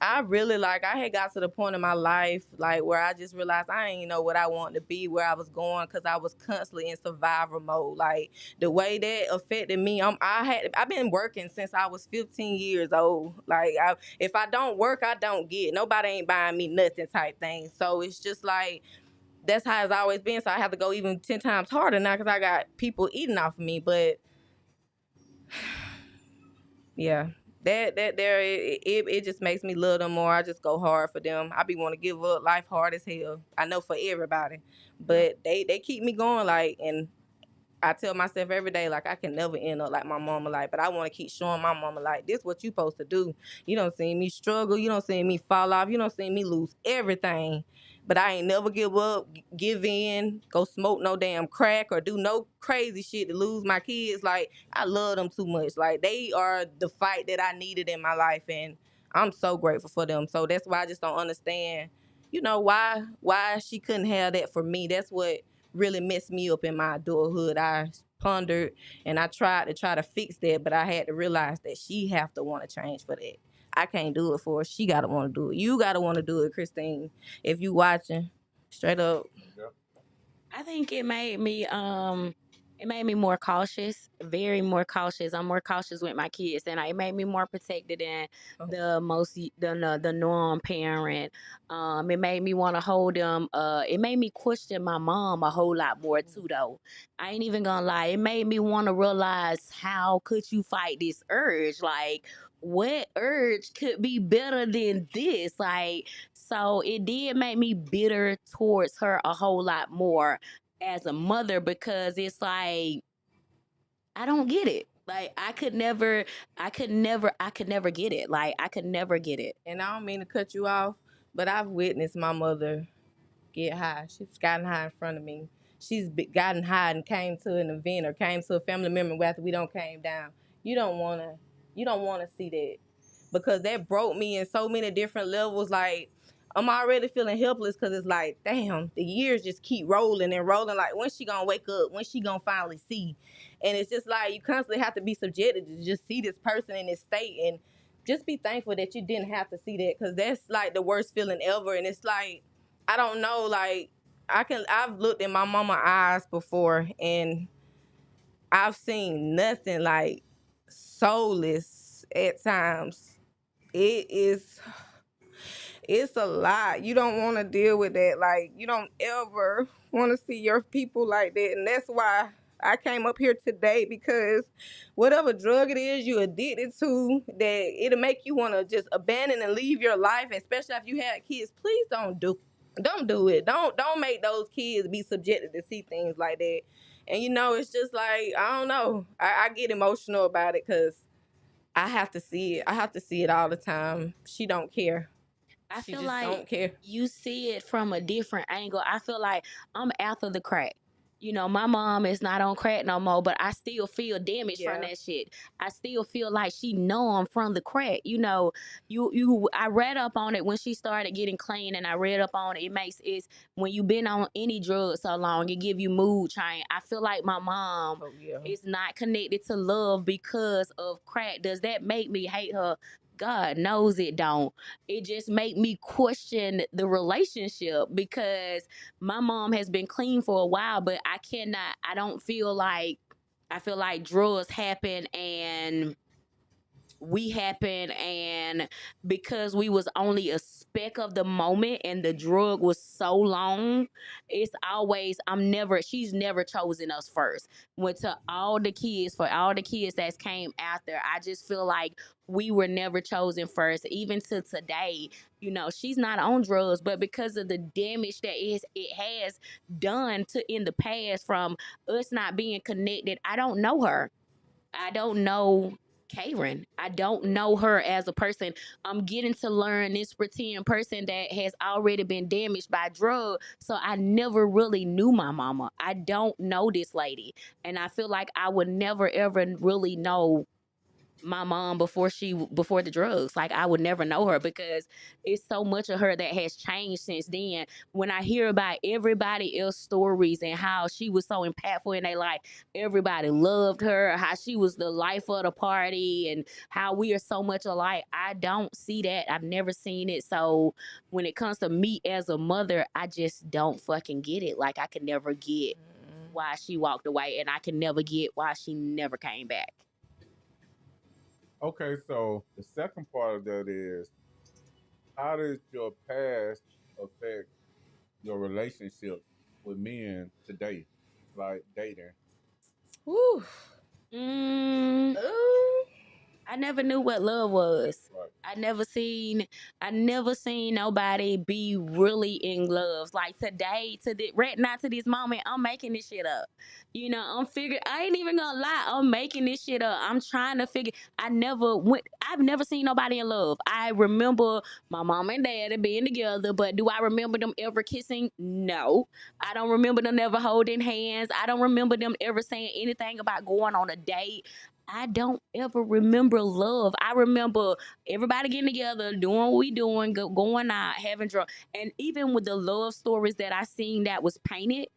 I really like I had got to the point in my life like where I just realized I didn't know what I wanted to be, where I was going, because I was constantly in survival mode. Like the way that affected me, I've been working since I was 15 years old. Like if I don't work, I don't get. Nobody ain't buying me nothing type thing. So it's just like that's how it's always been. So I have to go even 10 times harder now because I got people eating off of me. But yeah, that there it just makes me love them more. I just go hard for them. I be want to give up. Life hard as hell. I know for everybody, Yeah. but they keep me going. Like, and I tell myself every day, like, I can never end up like my mama, like, but I want to keep showing my mama, like, this what you supposed to do. You don't see me struggle. You don't see me fall off. You don't see me lose everything. But I ain't never give up, give in, go smoke no damn crack or do no crazy shit to lose my kids. Like, I love them too much. Like, they are the fight that I needed in my life, and I'm so grateful for them. So that's why I just don't understand, why she couldn't have that for me. That's what really messed me up in my adulthood. I pondered and I tried to fix that, but I had to realize that she have to want to change for that. I can't do it for her. She gotta want to do it. You gotta want to do it, Christine. If you watching, straight up. Yeah. I think it made me more cautious, very more cautious. I'm more cautious with my kids, and it made me more protected than Oh, the norm parent. It made me want to hold them. It made me question my mom a whole lot more too, though. I ain't even gonna lie. It made me want to realize, how could you fight this urge? Like, what urge could be better than this? Like, so it did make me bitter towards her a whole lot more as a mother, because it's like, I don't get it. Like, I could never get it. Like, I could never get it. and I don't mean to cut you off, but I've witnessed my mother get high. She's gotten high in front of me. Gotten high and came to an event or came to a family member after we don't came down. You don't wanna, you don't wanna see that, because that broke me in so many different levels. Like, I'm already feeling helpless because it's like, damn, the years just keep rolling and rolling. Like, when she gonna wake up? When she gonna finally see? And it's just like you constantly have to be subjected to just see this person in this state, and just be thankful that you didn't have to see that, because that's like the worst feeling ever. And it's like, I don't know, like, I've looked in my mama eyes before, and I've seen nothing like soulless at times. It is, it's a lot. You don't want to deal with that. Like, you don't ever want to see your people like that. And that's why I came up here today, because whatever drug it is you addicted to, that it'll make you want to just abandon and leave your life, especially if you had kids. Please don't do it. Don't make those kids be subjected to see things like that. And it's just like, I don't know. I get emotional about it because I have to see it. I have to see it all the time. She don't care. I She feel just like don't care. you see it from a different angle. I feel like I'm after the crack. My mom is not on crack no more, but I still feel damaged from Yeah. that shit. I still feel like she know I'm from the crack. I read up on it when she started getting clean, and I read up on it. It's when you been on any drug so long, it give you mood change. I feel like my mom Oh yeah. is not connected to love because of crack. Does that make me hate her? God knows it don't. It just make me question the relationship, because my mom has been clean for a while, but I don't feel like, I feel like drugs happen and we happen, and because we was only a speck of the moment and the drug was so long, it's always, she's never chosen us first. Went to all the kids, for all the kids that came after, I just feel like we were never chosen first. Even to today, she's not on drugs, but because of the damage that it has done to in the past, from us not being connected, I don't know her. I don't know Karen. I don't know her as a person. I'm getting to learn this pretend person that has already been damaged by drugs. So I never really knew my mama. I don't know this lady. And I feel like I would never ever really know my mom before the drugs. Like I would never know her because it's so much of her that has changed since then. When I hear about everybody else stories and how she was so impactful in their life, everybody loved her, how she was the life of the party, and how we are so much alike. I don't see that. I've never seen it. So when it comes to me as a mother, I just don't fucking get it. Like I could never get why she walked away, and I can never get why she never came back. Okay, so the second part of that is, how does your past affect your relationships with men today, like dating? Woo. Mm, Ooh. I never knew what love was. Right. I never seen I never seen nobody be really in love. Like today, to the right now to this moment, I'm making this shit up. I'm figuring I ain't even gonna lie, I'm making this shit up. I'm trying to figure I've never seen nobody in love. I remember my mom and dad being together, but do I remember them ever kissing? No. I don't remember them ever holding hands. I don't remember them ever saying anything about going on a date. I don't ever remember love. I remember everybody getting together, doing what we doing, going out, having drunk. And even with the love stories that I seen that was painted,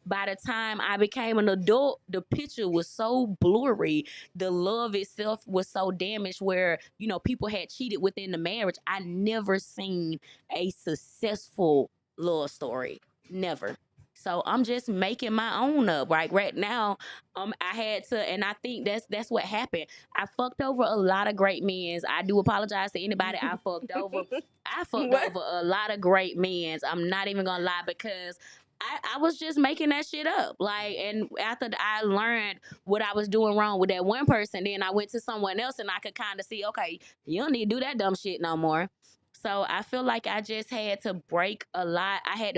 by the time I became an adult, the picture was so blurry. The love itself was so damaged where, people had cheated within the marriage. I never seen a successful love story. Never. So I'm just making my own up. Right now, I had to, and I think that's what happened. I fucked over a lot of great men. I do apologize to anybody I fucked over. I fucked What? over a lot of great men. I'm not even gonna lie because I was just making that shit up. Like, and after I learned what I was doing wrong with that one person, then I went to someone else and I could kind of see, okay, you don't need to do that dumb shit no more. So I feel like I just had to break a lot. I had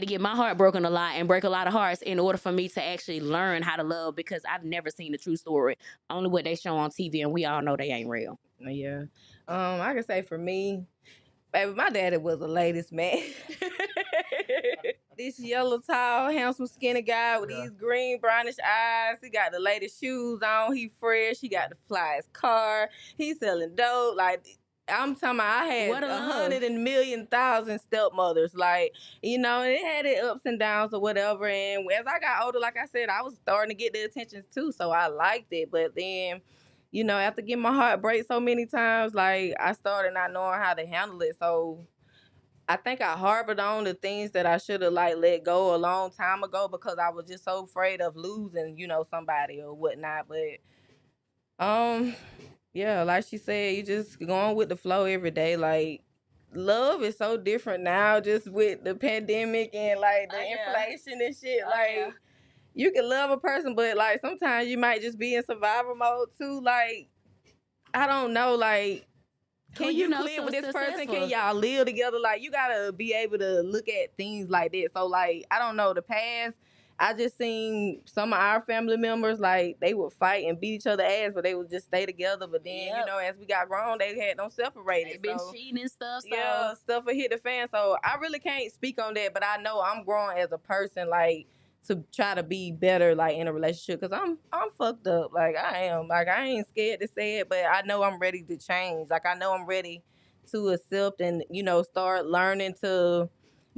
to get my heart broken a lot and break a lot of hearts in order for me to actually learn how to love because I've never seen the true story. Only what they show on TV, and we all know they ain't real. Yeah. I can say for me, baby, my daddy was a ladies' man. This yellow, tall, handsome, skinny guy with these green, brownish eyes. He got the latest shoes on. He fresh. He got the flyest car. He's selling dope. Like, I'm talking about, I had What a love. 100,000,000 stepmothers. Like, it had its ups and downs or whatever. And as I got older, like I said, I was starting to get the attention too. So I liked it. But then, after getting my heart break so many times, like, I started not knowing how to handle it. So I think I harbored on the things that I should have like let go a long time ago because I was just so afraid of losing, somebody or whatnot. But yeah, like she said, you just going with the flow every day. Like, love is so different now, just with the pandemic and like the inflation and shit. Like, you can love a person, but like sometimes you might just be in survival mode too. Like, I don't know, like, can you click with this person? Can y'all live together? Like, you gotta be able to look at things like that. So, like, I don't know, the past, I just seen some of our family members, like, they would fight and beat each other ass, but they would just stay together. But then, as we got grown, they had them separated. They been cheating and stuff. So. Yeah, stuff would hit the fan. So I really can't speak on that, but I know I'm growing as a person, like, to try to be better, like, in a relationship, because I'm fucked up. Like, I am. Like, I ain't scared to say it, but I know I'm ready to change. Like, I know I'm ready to accept and, start learning to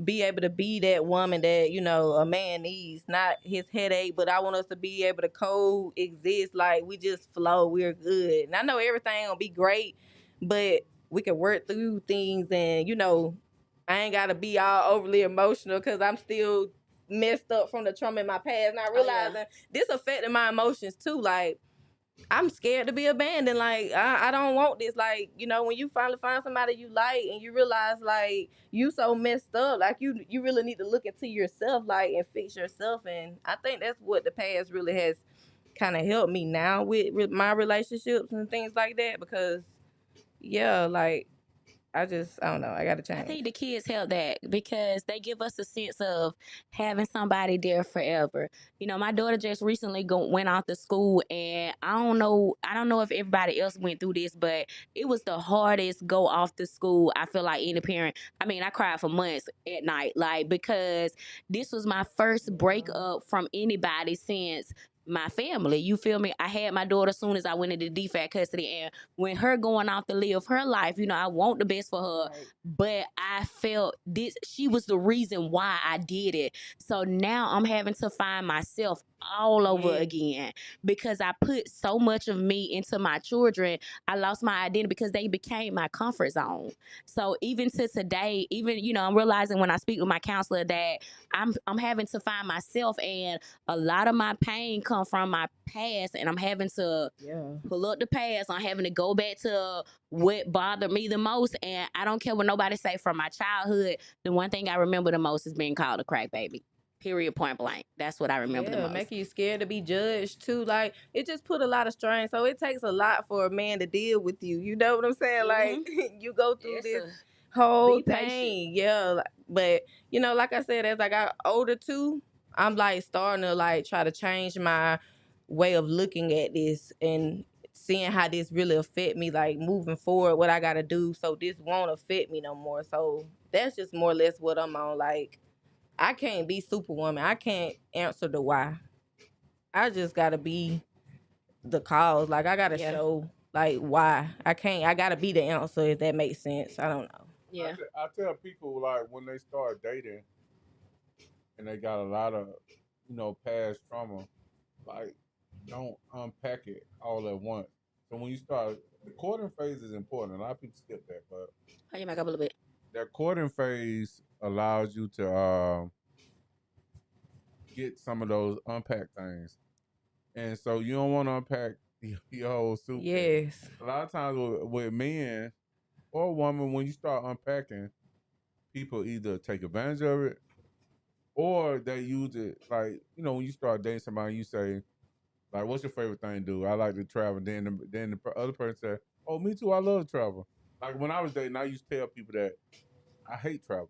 be able to be that woman that, a man needs. Not his headache, but I want us to be able to coexist. Like, we just flow. We're good. And I know everything will be great, but we can work through things and, I ain't got to be all overly emotional because I'm still messed up from the trauma in my past. Not realizing this affected my emotions too. Like, I'm scared to be abandoned. Like, I don't want this. Like, when you finally find somebody you like and you realize, like, you so messed up, like, you really need to look into yourself, like, and fix yourself. And I think that's what the past really has kind of helped me now with my relationships and things like that. Because, yeah, like, I don't know. I got to change. I think the kids help that because they give us a sense of having somebody there forever. My daughter just recently went off to school, and I don't know if everybody else went through this, but it was the hardest go off to school. I feel like any parent. I mean, I cried for months at night, like because this was my first breakup from anybody since my family. You feel me? I had my daughter as soon as I went into DFAT custody, and when her going off to live her life, I want the best for her, Right. but I felt this. She was the reason why I did it. So now I'm having to find myself all over Yes. again because I put so much of me into my children. I lost my identity because they became my comfort zone. So even to today, even I'm realizing when I speak with my counselor that I'm having to find myself, and a lot of my pain come from my past, and I'm having to Yeah. pull up the past. I'm having to go back to what bothered me the most, and I don't care what nobody say from my childhood. The one thing I remember the most is being called a crack baby. Period. Point blank. That's what I remember the Yeah, most. making you scared to be judged too. Like it just put a lot of strain. So it takes a lot for a man to deal with you. You know what I'm saying? Like Hmm. you go through It's this a whole be patient. thing. Yeah. But like I said, as I got older too, I'm like starting to like try to change my way of looking at this and seeing how this really affect me, like moving forward, what I gotta do so this won't affect me no more. So that's just more or less what I'm on. Like I can't be Superwoman. I can't answer the why. I just gotta be the cause. Like I gotta Yeah. show like why. I can't. I gotta be the answer if that makes sense. I don't know. Yeah. I tell people like when they start dating and they got a lot of past trauma, like don't unpack it all at once. So when you start, the courting phase is important. A lot of people skip that, but How you back up a little bit? that courting phase allows you to get some of those unpacked things, and so you don't want to unpack your whole suitcase. Yes. A lot of times with men or women, when you start unpacking, people either take advantage of it or they use it like when you start dating somebody, you say like, "What's your favorite thing to do?" I like to travel. Then the other person said, "Oh, me too. I love to travel." Like when I was dating, I used to tell people that I hate travel.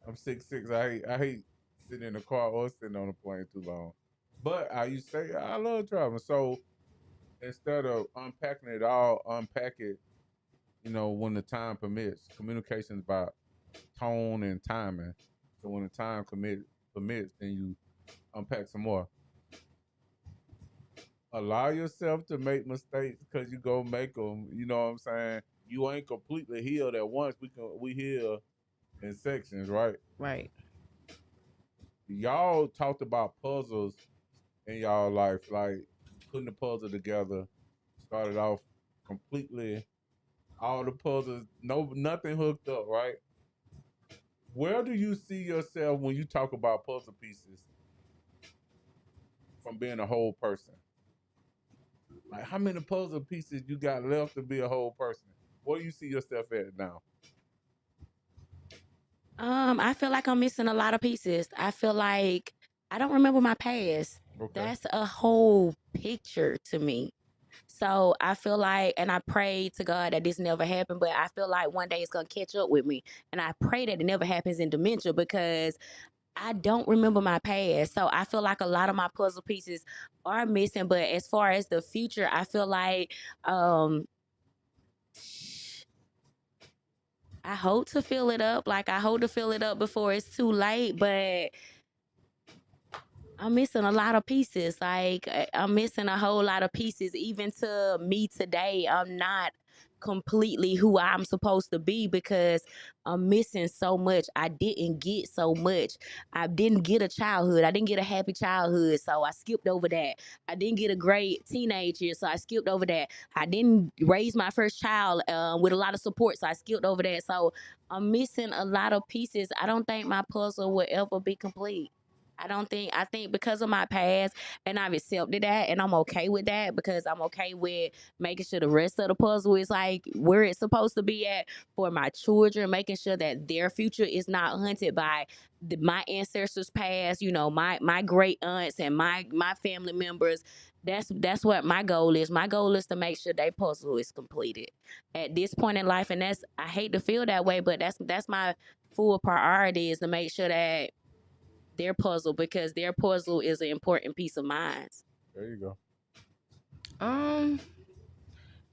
I'm 6'6". I hate sitting in a car or sitting on a plane too long. But I used to say I love traveling. So instead of unpacking it all, unpack it. When the time permits. Communication is about tone and timing. So when the time permits, then you unpack some more. Allow yourself to make mistakes because you go make them. You know what I'm saying? You ain't completely healed at once. We heal in sections, right? Right. Y'all talked about puzzles in y'all life, like putting the puzzle together. Started off completely all the puzzles, nothing hooked up, right? Where do you see yourself when you talk about puzzle pieces from being a whole person? Like how many puzzle pieces you got left to be a whole person? Where do you see yourself at now? I feel like I'm missing a lot of pieces. I feel like I don't remember my past. Okay. That's a whole picture to me. So I feel like, and I pray to God that this never happened, but I feel like one day it's gonna catch up with me. And I pray that it never happens in dementia because I don't remember my past. So I feel like a lot of my puzzle pieces are missing. But as far as the future, I feel like um I hope to fill it up. Like I hope to fill it up before it's too late, but I'm missing a lot of pieces. Like I'm missing a whole lot of pieces. Even to me today, I'm not completely who I'm supposed to be because I'm missing so much. I didn't get so much. I didn't get a childhood. I didn't get a happy childhood, so I skipped over that. I didn't get a great teenage year, so I skipped over that. I didn't raise my first child with a lot of support, so I skipped over that. So I'm missing a lot of pieces. I don't think my puzzle will ever be complete. I think because of my past, and I've accepted that, and I'm okay with that because I'm okay with making sure the rest of the puzzle is like where it's supposed to be at for my children, making sure that their future is not hunted by my ancestors past, my great aunts and my family members. That's what my goal is. My goal is to make sure their puzzle is completed at this point in life, and that's I hate to feel that way, but that's my full priority is to make sure that their puzzle because their puzzle is an important piece of mine. There you go. Um,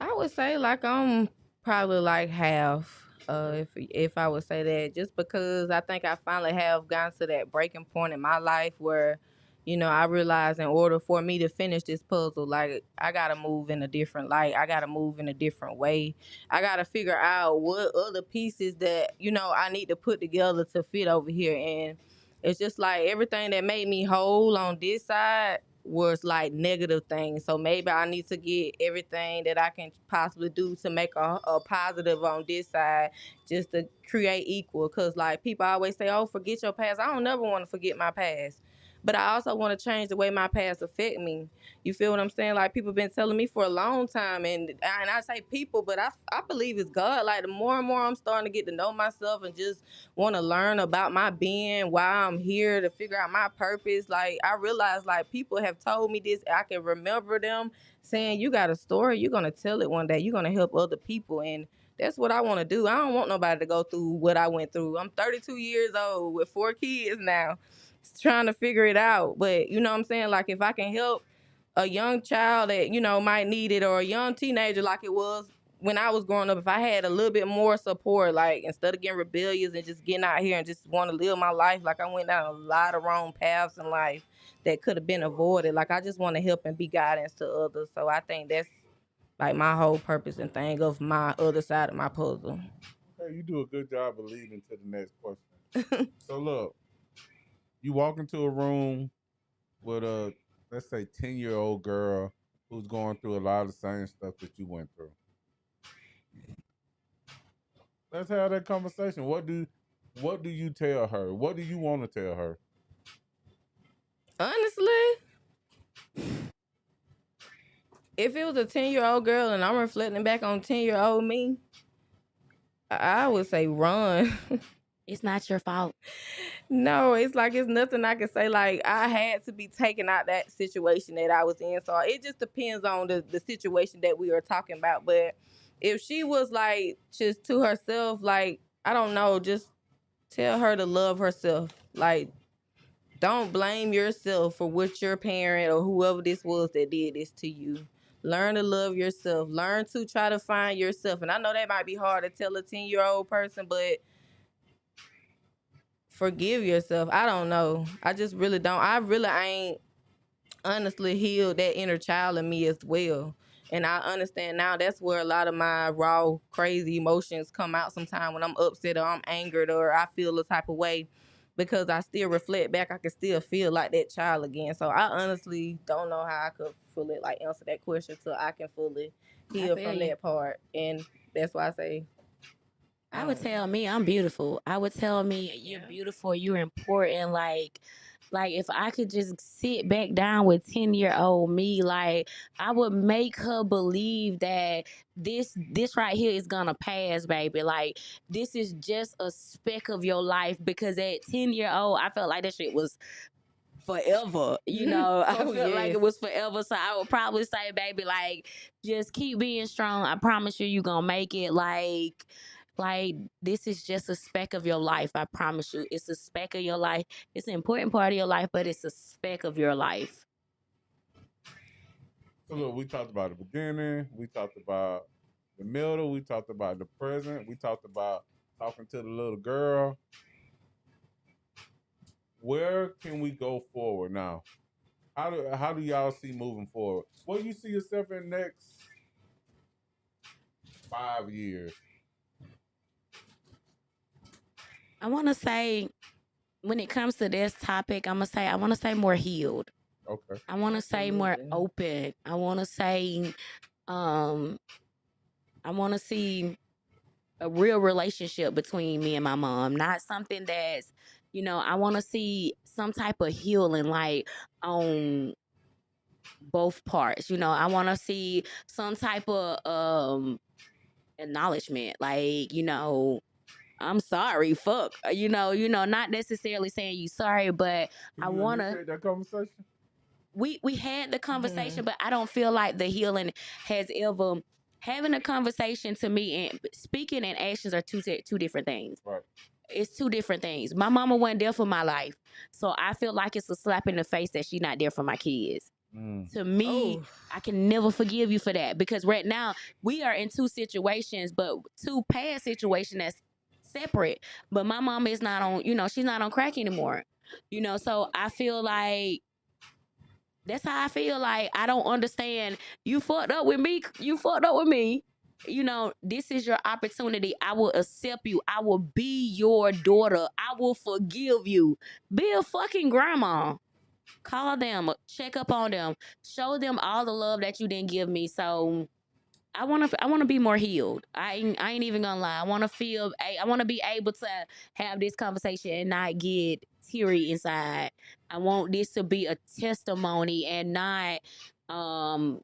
I would say like I'm probably like half. If I would say that, just because I think I finally have gotten to that breaking point in my life where, I realized in order for me to finish this puzzle, like I gotta move in a different light. I gotta move in a different way. I gotta figure out what other pieces that, I need to put together to fit over here. And it's just like everything that made me whole on this side was like negative things. So maybe I need to get everything that I can possibly do to make a positive on this side just to create equal. Cause like people always say, oh, forget your past. I don't never want to forget my past. But I also want to change the way my past affect me. You feel what I'm saying? Like people been telling me for a long time, and I say people, but I believe it's God. Like the more and more I'm starting to get to know myself and just want to learn about my being, why I'm here, to figure out my purpose. Like I realize like people have told me this. I can remember them saying, "You got a story. You're gonna tell it one day. You're gonna help other people." And that's what I want to do. I don't want nobody to go through what I went through. I'm 32 years old with 4 kids now, trying to figure it out. But you know what I'm saying? Like if I can help a young child that, might need it, or a young teenager like it was when I was growing up, if I had a little bit more support, like instead of getting rebellious and just getting out here and just want to live my life, like I went down a lot of wrong paths in life that could have been avoided. Like I just want to help and be guidance to others. So I think that's like my whole purpose and thing of my other side of my puzzle. Okay, you do a good job of leading to the next question. So look, you walk into a room with a, let's say, 10-year-old girl who's going through a lot of the same stuff that you went through. Let's have that conversation. What do you tell her? What do you want to tell her? Honestly, if it was a 10-year-old girl and I'm reflecting back on 10-year-old me, I would say run. It's not your fault. No, it's like it's nothing I can say. Like I had to be taken out that situation that I was in. So it just depends on the situation that we are talking about. But if she was like just to herself, like I don't know, just tell her to love herself. Like don't blame yourself for what your parent or whoever this was that did this to you. Learn to love yourself. Learn to try to find yourself. And I know that might be hard to tell a 10-year-old person, but forgive yourself. I don't know. I just really don't. I really ain't honestly healed that inner child in me as well. And I understand now that's where a lot of my raw, crazy emotions come out sometimes when I'm upset or I'm angered or I feel a type of way, because I still reflect back. I can still feel like that child again. So I honestly don't know how I could fully like answer that question so I can fully I heal feel from you. that part. And that's why I say, I would um, tell me I'm beautiful. I would tell me you're yeah. beautiful, you're important. Like if I could just sit back down with 10-year-old me, like I would make her believe that this right here is gonna pass, baby. Like this is just a speck of your life, because at 10-year-old, I felt like that shit was forever. I Oh, felt like yes. it was forever. So I would probably say, baby, like, just keep being strong. I promise you gonna make it. Like this is just a speck of your life. I promise you. It's a speck of your life. It's an important part of your life, but it's a speck of your life. So look, we talked about the beginning, we talked about the middle, we talked about the present, we talked about talking to the little girl. Where can we go forward now? How do y'all see moving forward? Where you see yourself in the next 5 years? I wanna say, when it comes to this topic, I wanna say more healed. Okay. I wanna say more Absolutely. open. I wanna say um I wanna see a real relationship between me and my mom, not something that's, I want to see some type of healing, like on both parts. I want to see some type of acknowledgement, like, I'm sorry, fuck, not necessarily saying you sorry, but Can I you want to. initiate that conversation? We had the Mhm. conversation, but I don't feel like the healing has ever. Having a conversation to me and speaking and actions are two different things. Right. It's two different things. My mama wasn't there for my life. So I feel like it's a slap in the face that she's not there for my kids. Mm. To me, Oh, I can never forgive you for that, because right now we are in two situations, but two past situations that's separate. But my mama is not on, she's not on crack anymore. So I feel like That's how I feel. Like I don't understand. You fucked up with me. You fucked up with me. You know, this is your opportunity. I will accept you. I will be your daughter. I will forgive you. Be a fucking grandma. Call them, check up on them, show them all the love that you didn't give me. So I want to be more healed. I ain't even gonna lie. I want to feel. I want to be able to have this conversation and not get teary inside. I want this to be a testimony and not um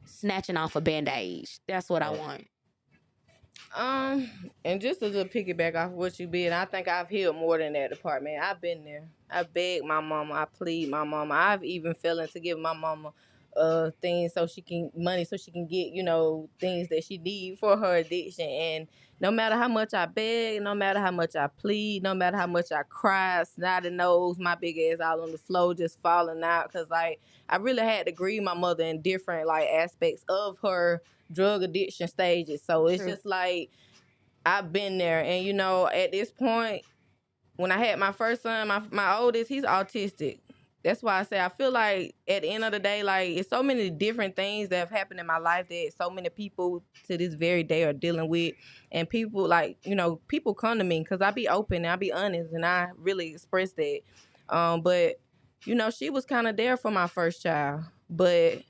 snatching off a bandage. That's what I Right. want. Um, and just to just piggyback off what you did, I think I've healed more than that department. I've been there. I begged my mama. I plead my mama. I've even fell into giving my mama things so she can money so she can get, you know, things that she need for her addiction. And no matter how much I beg, no matter how much I plead, no matter how much I cry, snotty nose, my big ass all on the floor just falling out, because like I really had to grieve my mother in different like aspects of her drug addiction stages. So it's True. just like I've been there. And you know, at this point, when I had my first son, my oldest, he's autistic. That's why I say I feel like at the end of the day, like it's so many different things that have happened in my life that so many people to this very day are dealing with. And people like, you know, people come to me because I be open and I be honest and I really express that. But you know, she was kind of there for my first child, but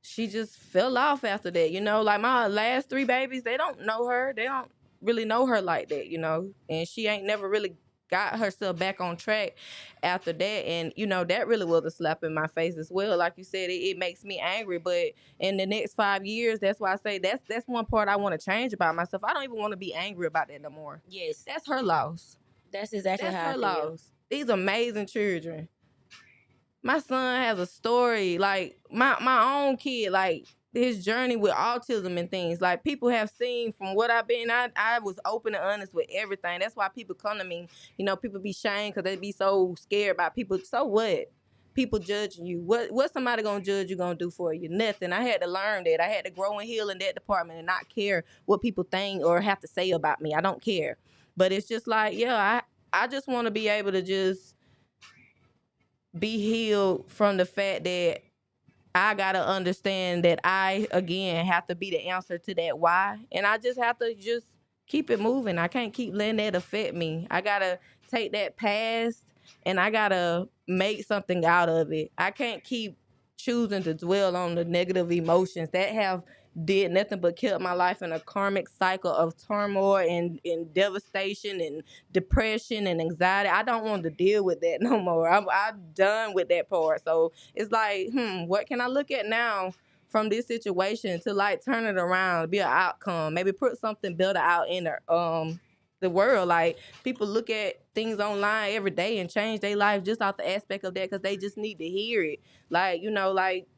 she just fell off after that. You know, like my last three babies, they don't know her. They don't really know her like that, you know. And she ain't never really got herself back on track after that. And, you know, that really was a slap in my face as well. Like you said, it makes me angry. But in the next 5 years, that's why I say that's one part I want to change about myself. I don't even want to be angry about that no more. Yes, That's her loss. that's exactly That's how I her feel. loss. These amazing children. My son has a story, like my own kid, like his journey with autism and things. Like people have seen from what I've been. I was open and honest with everything. That's why people come to me. You know, people be shamed because they be so scared about people. So what? People judging you. What somebody gonna judge you gonna do for you? Nothing. I had to learn that. I had to grow and heal in that department and not care what people think or have to say about me. I don't care. But it's just like, yeah, I just want to be able to just be healed from the fact that I gotta understand that I again have to be the answer to that why, and I just have to just keep it moving. I can't keep letting that affect me. I gotta take that past and I gotta make something out of it. I can't keep choosing to dwell on the negative emotions that have did nothing but kept my life in a karmic cycle of turmoil and devastation and depression and anxiety. I don't want to deal with that no more. I'm done with that part. So it's like, what can I look at now from this situation to like turn it around, be an outcome, maybe put something better out in the world. Like people look at things online every day and change their life just off the aspect of that because they just need to hear it. Like, you know, like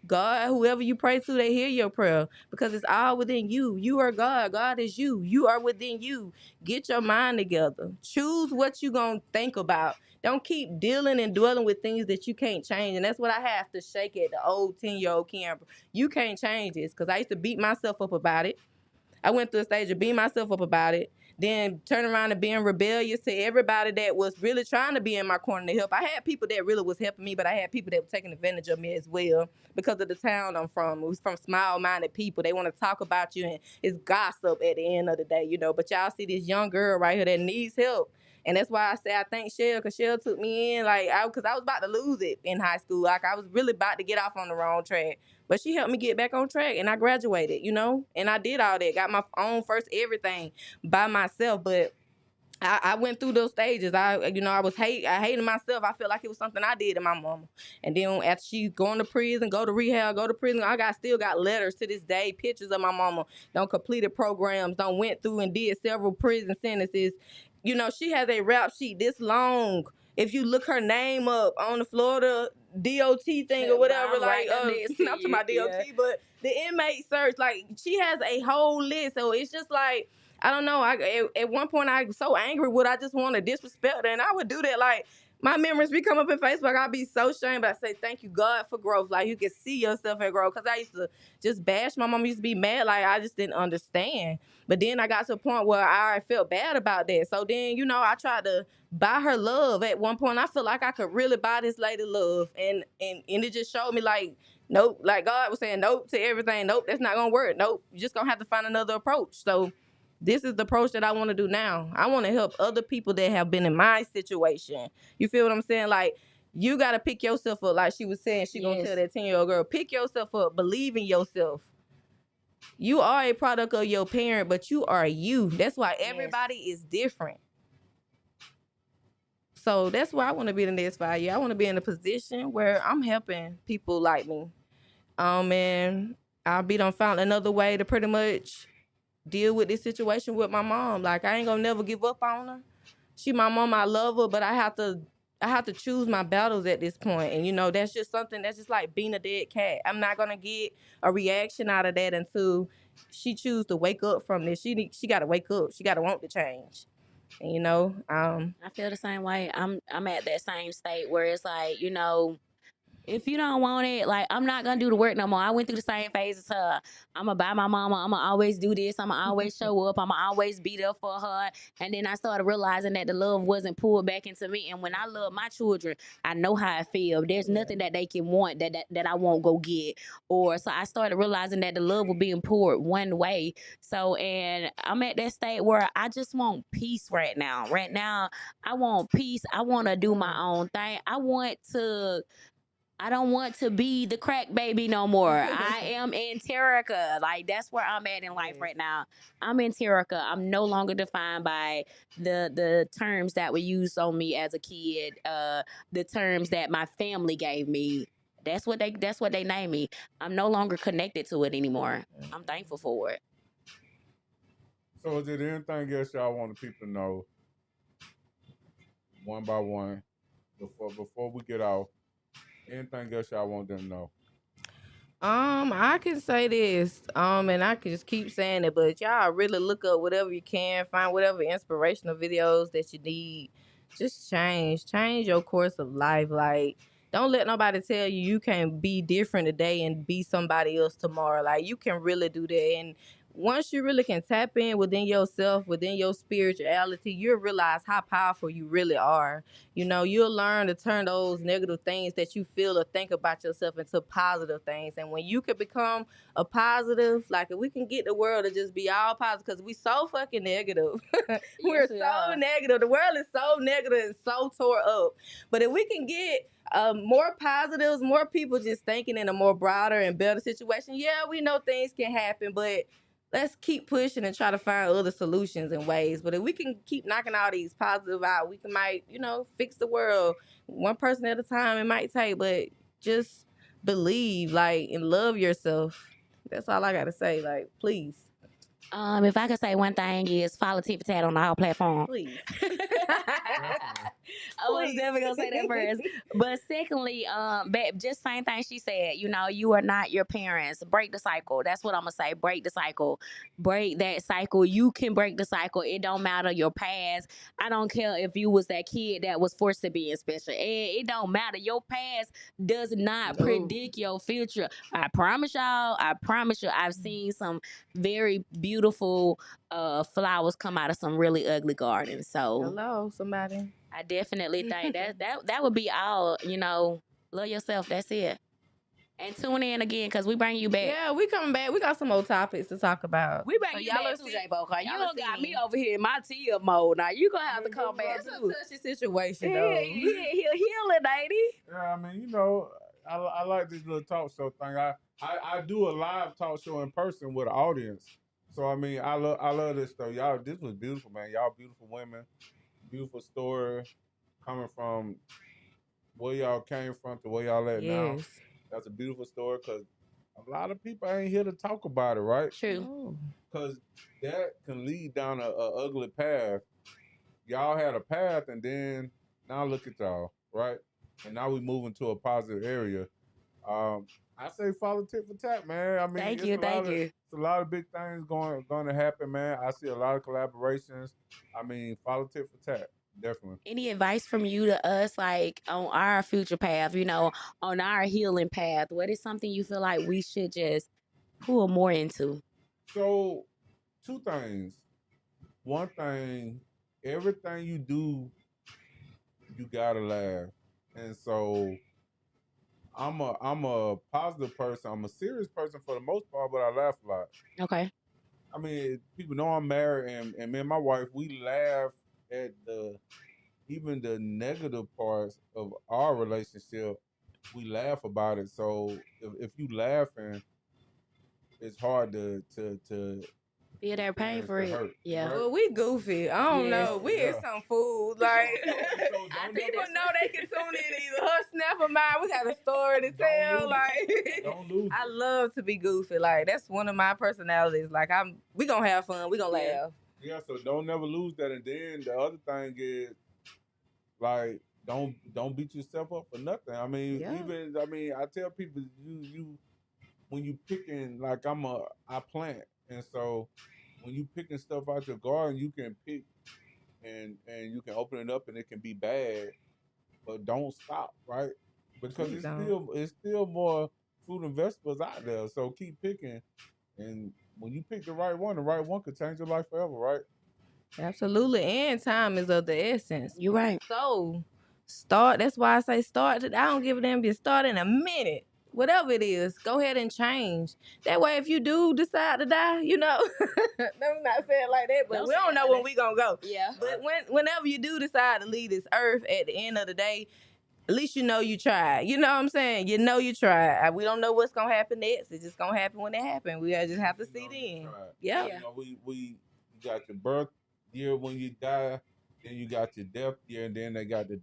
God, whoever you pray to, they hear your prayer because it's all within you. You are God. God is you. You are within you. Get your mind together. Choose what you going to think about. Don't keep dealing and dwelling with things that you can't change. And that's what I have to shake at the old 10-year-old Canberra. You can't change this because I used to beat myself up about it. I went through a stage of beating myself up about it, then turn around and being rebellious to everybody that was really trying to be in my corner to help. I had people that really was helping me, but I had people that were taking advantage of me as well because of the town I'm from. It was from small-minded people. They want to talk about you, and it's gossip at the end of the day, you know. But y'all see this young girl right here that needs help. And that's why I say I thank Shell, because Shell took me in, like, because I was about to lose it in high school. Like, I was really about to get off on the wrong track. But she helped me get back on track, and I graduated, you know, and I did all that, got my own first everything by myself. But I went through those stages. I hated myself. I felt like it was something I did to my mama. And then after she going to prison, go to rehab, go to prison, still got letters to this day, pictures of my mama, don't completed programs, don't went through and did several prison sentences. You know, she has a rap sheet this long. If you look her name up on the Florida DOT thing or whatever, I'm like right there I'm next to talking you. about Yeah. DOT, but the inmate search, like she has a whole list. So it's just like, I don't know. At one point I was so angry, would I just want to disrespect her, and I would do that. Like my memories be come up in Facebook. I'll be so ashamed, but I say thank you God for growth. Like you can see yourself at growth. Cause I used to just bash my mom. Used to be mad, like I just didn't understand. But then I got to a point where I felt bad about that. So then I tried to buy her love. At one point, I feel like I could really buy this lady love, and it just showed me like nope, like God was saying nope to everything. Nope, that's not gonna work. Nope, you're just gonna have to find another approach. So this is the approach that I want to do now. I want to help other people that have been in my situation. You feel what I'm saying? Like, you got to pick yourself up. Like she was saying, she going to tell that 10-year-old girl, pick yourself up, believe in yourself. You are a product of your parent, but you are you. That's why everybody is different. So that's why I want to be the next 5 years. I want to be in a position where I'm helping people like me. And I'll be done found another way to pretty much deal with this situation with my mom. Like I ain't gonna never give up on her. She my mom, I love her, but I have to choose my battles at this point. And that's just something that's just like being a dead cat. I'm not gonna get a reaction out of that until she choose to wake up from this. She gotta wake up. She gotta want to change. And I feel the same way. I'm at that same state where it's like, if you don't want it, like I'm not gonna do the work no more. I went through the same phase as her. I'm gonna buy my mama. I'm gonna always do this. I'm gonna always show up. I'm gonna always be there for her. And then I started realizing that the love wasn't pulled back into me. And when I love my children, I know how I feel. There's nothing that they can want that I won't go get. Or so I started realizing that the love was being poured one way. So and I'm at that state where I just want peace right now. Right now, I want peace. I want to do my own thing. I don't want to be the crack baby no more. I am in Terica. Like that's where I'm at in life right now. I'm in Terica. I'm no longer defined by the terms that were used on me as a kid. The terms that my family gave me. That's what they named me. I'm no longer connected to it anymore. I'm thankful for it. So is there anything else y'all want the people to know one by one before we get off? Anything else y'all want them to know? I can say this, and I can just keep saying it, but y'all really look up whatever you can, find whatever inspirational videos that you need. Just change your course of life. Like, don't let nobody tell you you can be different today and be somebody else tomorrow. Like, you can really do that. And once you really can tap in within yourself, within your spirituality, you'll realize how powerful you really are. You'll learn to turn those negative things that you feel or think about yourself into positive things. And when you can become a positive, like if we can get the world to just be all positive, because we so fucking negative. We're We so are. negative. The world is so negative and so tore up. But if we can get more positives, more people just thinking in a more broader and better situation, yeah, we know things can happen, but let's keep pushing and try to find other solutions and ways. But if we can keep knocking all these positive out, we might, fix the world one person at a time. It might take, but just believe, like, and love yourself. That's all I gotta say. Like, please, If I could say one thing is follow Tiff Tat on all platforms. please, I was definitely gonna say that first. But secondly, babe, just same thing she said. You are not your parents. Break the cycle. That's what I'm gonna say. Break the cycle. Break that cycle. You can break the cycle. It don't matter your past. I don't care if you was that kid that was forced to be in special ed. It don't matter. Your past does not predict your future. I promise y'all. I promise you. I've seen some very beautiful flowers come out of some really ugly gardens. So hello, somebody. I definitely think that would be all. Love yourself. That's it. And tune in again because we bring you back. Yeah, we coming back. We got some more topics to talk about. We bring you back too, JBo. You don't got me over here in my tear mode. Now you gonna have to come back It's a too. touchy situation, Yeah, though. he'll heal it, ain't he? Yeah, I mean, I like this little talk show thing. I do a live talk show in person with an audience. So I mean, I love this stuff. Y'all, this was beautiful, man. Y'all beautiful women, beautiful story coming from where y'all came from to where y'all at now. Yes. That's a beautiful story because a lot of people ain't here to talk about it, right? True. Oh. Because that can lead down a ugly path. Y'all had a path, and then now look at y'all, right? And now we moving to a positive area. I say follow tit for tat, man. I mean, Thank it's you. a Thank lot of you. it's a lot of big things going to happen, man. I see a lot of collaborations. I mean, follow tit for tat. definitely. Any advice from you to us, like on our future path, on our healing path? What is something you feel like we should just pull more into? So, two things. One thing, everything you do, you gotta laugh. And so I'm a positive person. I'm a serious person for the most part, but I laugh a lot. Okay. I mean, people know I'm married, and me and my wife, we laugh at even the negative parts of our relationship. We laugh about it. So if you laughing, it's hard to Feel that pain experience for the it. hurt, Yeah. right? Well, we goofy. I don't Yes. know. We is Yeah. some food. Like So I don't think people that's know right. they can tune in either her snap or mine. We got a story to don't tell. lose it. Like Don't lose I it. love to be goofy. Like that's one of my personalities. Like we gonna have fun. We gonna Yeah. laugh. Yeah, so don't never lose that. And then the other thing is like don't beat yourself up for nothing. I mean, Yeah. I tell people you when you picking like I plant, and so when you picking stuff out your garden, you can pick and you can open it up and it can be bad, but don't stop, right? Because Please don't. it's still more fruit and vegetables out there. So keep picking, and when you pick the right one could change your life forever, right? Absolutely. And time is of the essence. You're right. So start. That's why I say start. I don't give a damn if you start in a minute. Whatever it is, go ahead and change. That way, if you do decide to die, I'm not saying like that, but Don't we say don't it know like when that. we gonna go. Yeah. But whenever you do decide to leave this earth, at the end of the day, at least you know you tried. You know what I'm saying? You know you tried. We don't know what's gonna happen next. It's just gonna happen when it happens. We just have to see then. Yep. You know, you got your birth year when you die, then you got your death year, and then they got the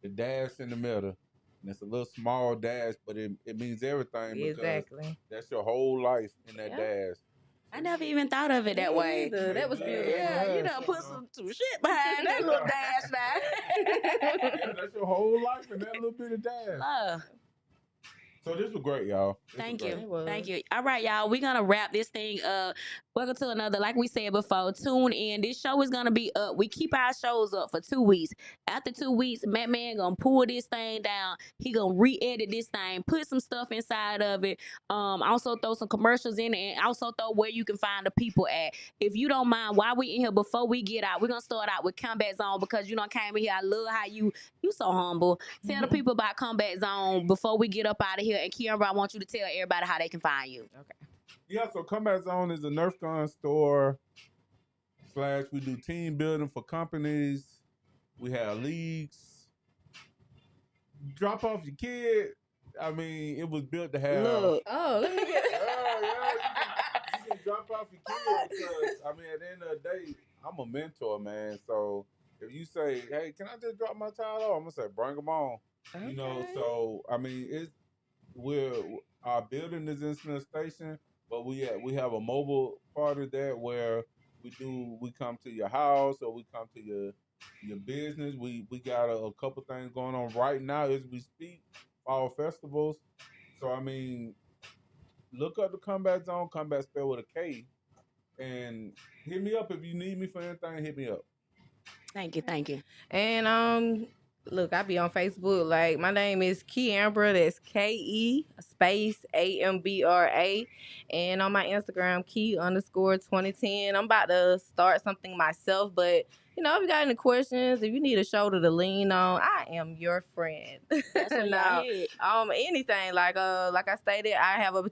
dash in the middle. And it's a little small dash, but it means everything because Exactly. that's your whole life in that Yep. dash. I never even thought of it that Me way. neither. That was Yeah, beautiful. Yeah, you yeah, done put you know. some shit behind that little dash now. Yeah, that's your whole life in that little bit of dash. Love. So this was great, y'all. Thank It you. was. Thank you. All right, y'all. We're gonna wrap this thing up. Welcome to another, like we said before, tune in. This show is gonna be up. We keep our shows up for 2 weeks. After 2 weeks, Matt Man gonna pull this thing down. He gonna re-edit this thing, put some stuff inside of it. Also throw some commercials in it, and also throw where you can find the people at. If you don't mind, while we in here, before we get out, we're gonna start out with Combat Zone because you know came in here. I love how you so humble. Tell the people about Combat Zone before we get up out of here. And Kiara, I want you to tell everybody how they can find you. Okay. Yeah, so Combat Zone is a Nerf gun store / we do team building for companies. We have leagues. Drop off your kid. I mean, it was built to have. Look. Oh, let me get. You can drop off your kid because I mean, at the end of the day, I'm a mentor, man. So if you say, "Hey, can I just drop my child off?" I'm gonna say, "Bring them on." You know, Okay. so I mean, our building is in Smith Station, but we have a mobile part of that where we come to your house or we come to your business. We got a couple things going on right now as we speak, fall festivals. So I mean, look up the Combat Zone, Combat spelled with a K, and hit me up if you need me for anything. Hit me up. Thank you. Thank you. And look, I be on Facebook. Like my name is Ambra. That's KE space AMBRA. And on my Instagram, Key_2010. I'm about to start something myself, but if you got any questions, if you need a shoulder to lean on, I am your friend. That's what y'all hit. Anything like I stated, I have a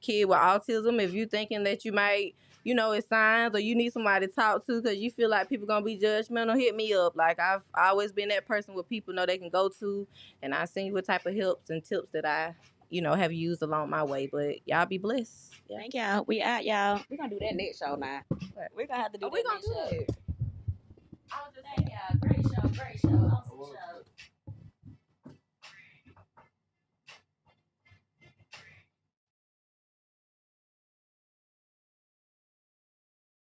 kid with autism. If you thinking that you might it's signs or you need somebody to talk to because you feel like people gonna be judgmental, hit me up. Like I've always been that person where people know they can go to, and I send you what type of helps and tips that I have used along my way. But y'all be blessed. Yeah. Thank y'all. We out, y'all. We're gonna do that next show now. We're gonna have to do that We gonna next do show. it. I was just saying, y'all, great show. I'm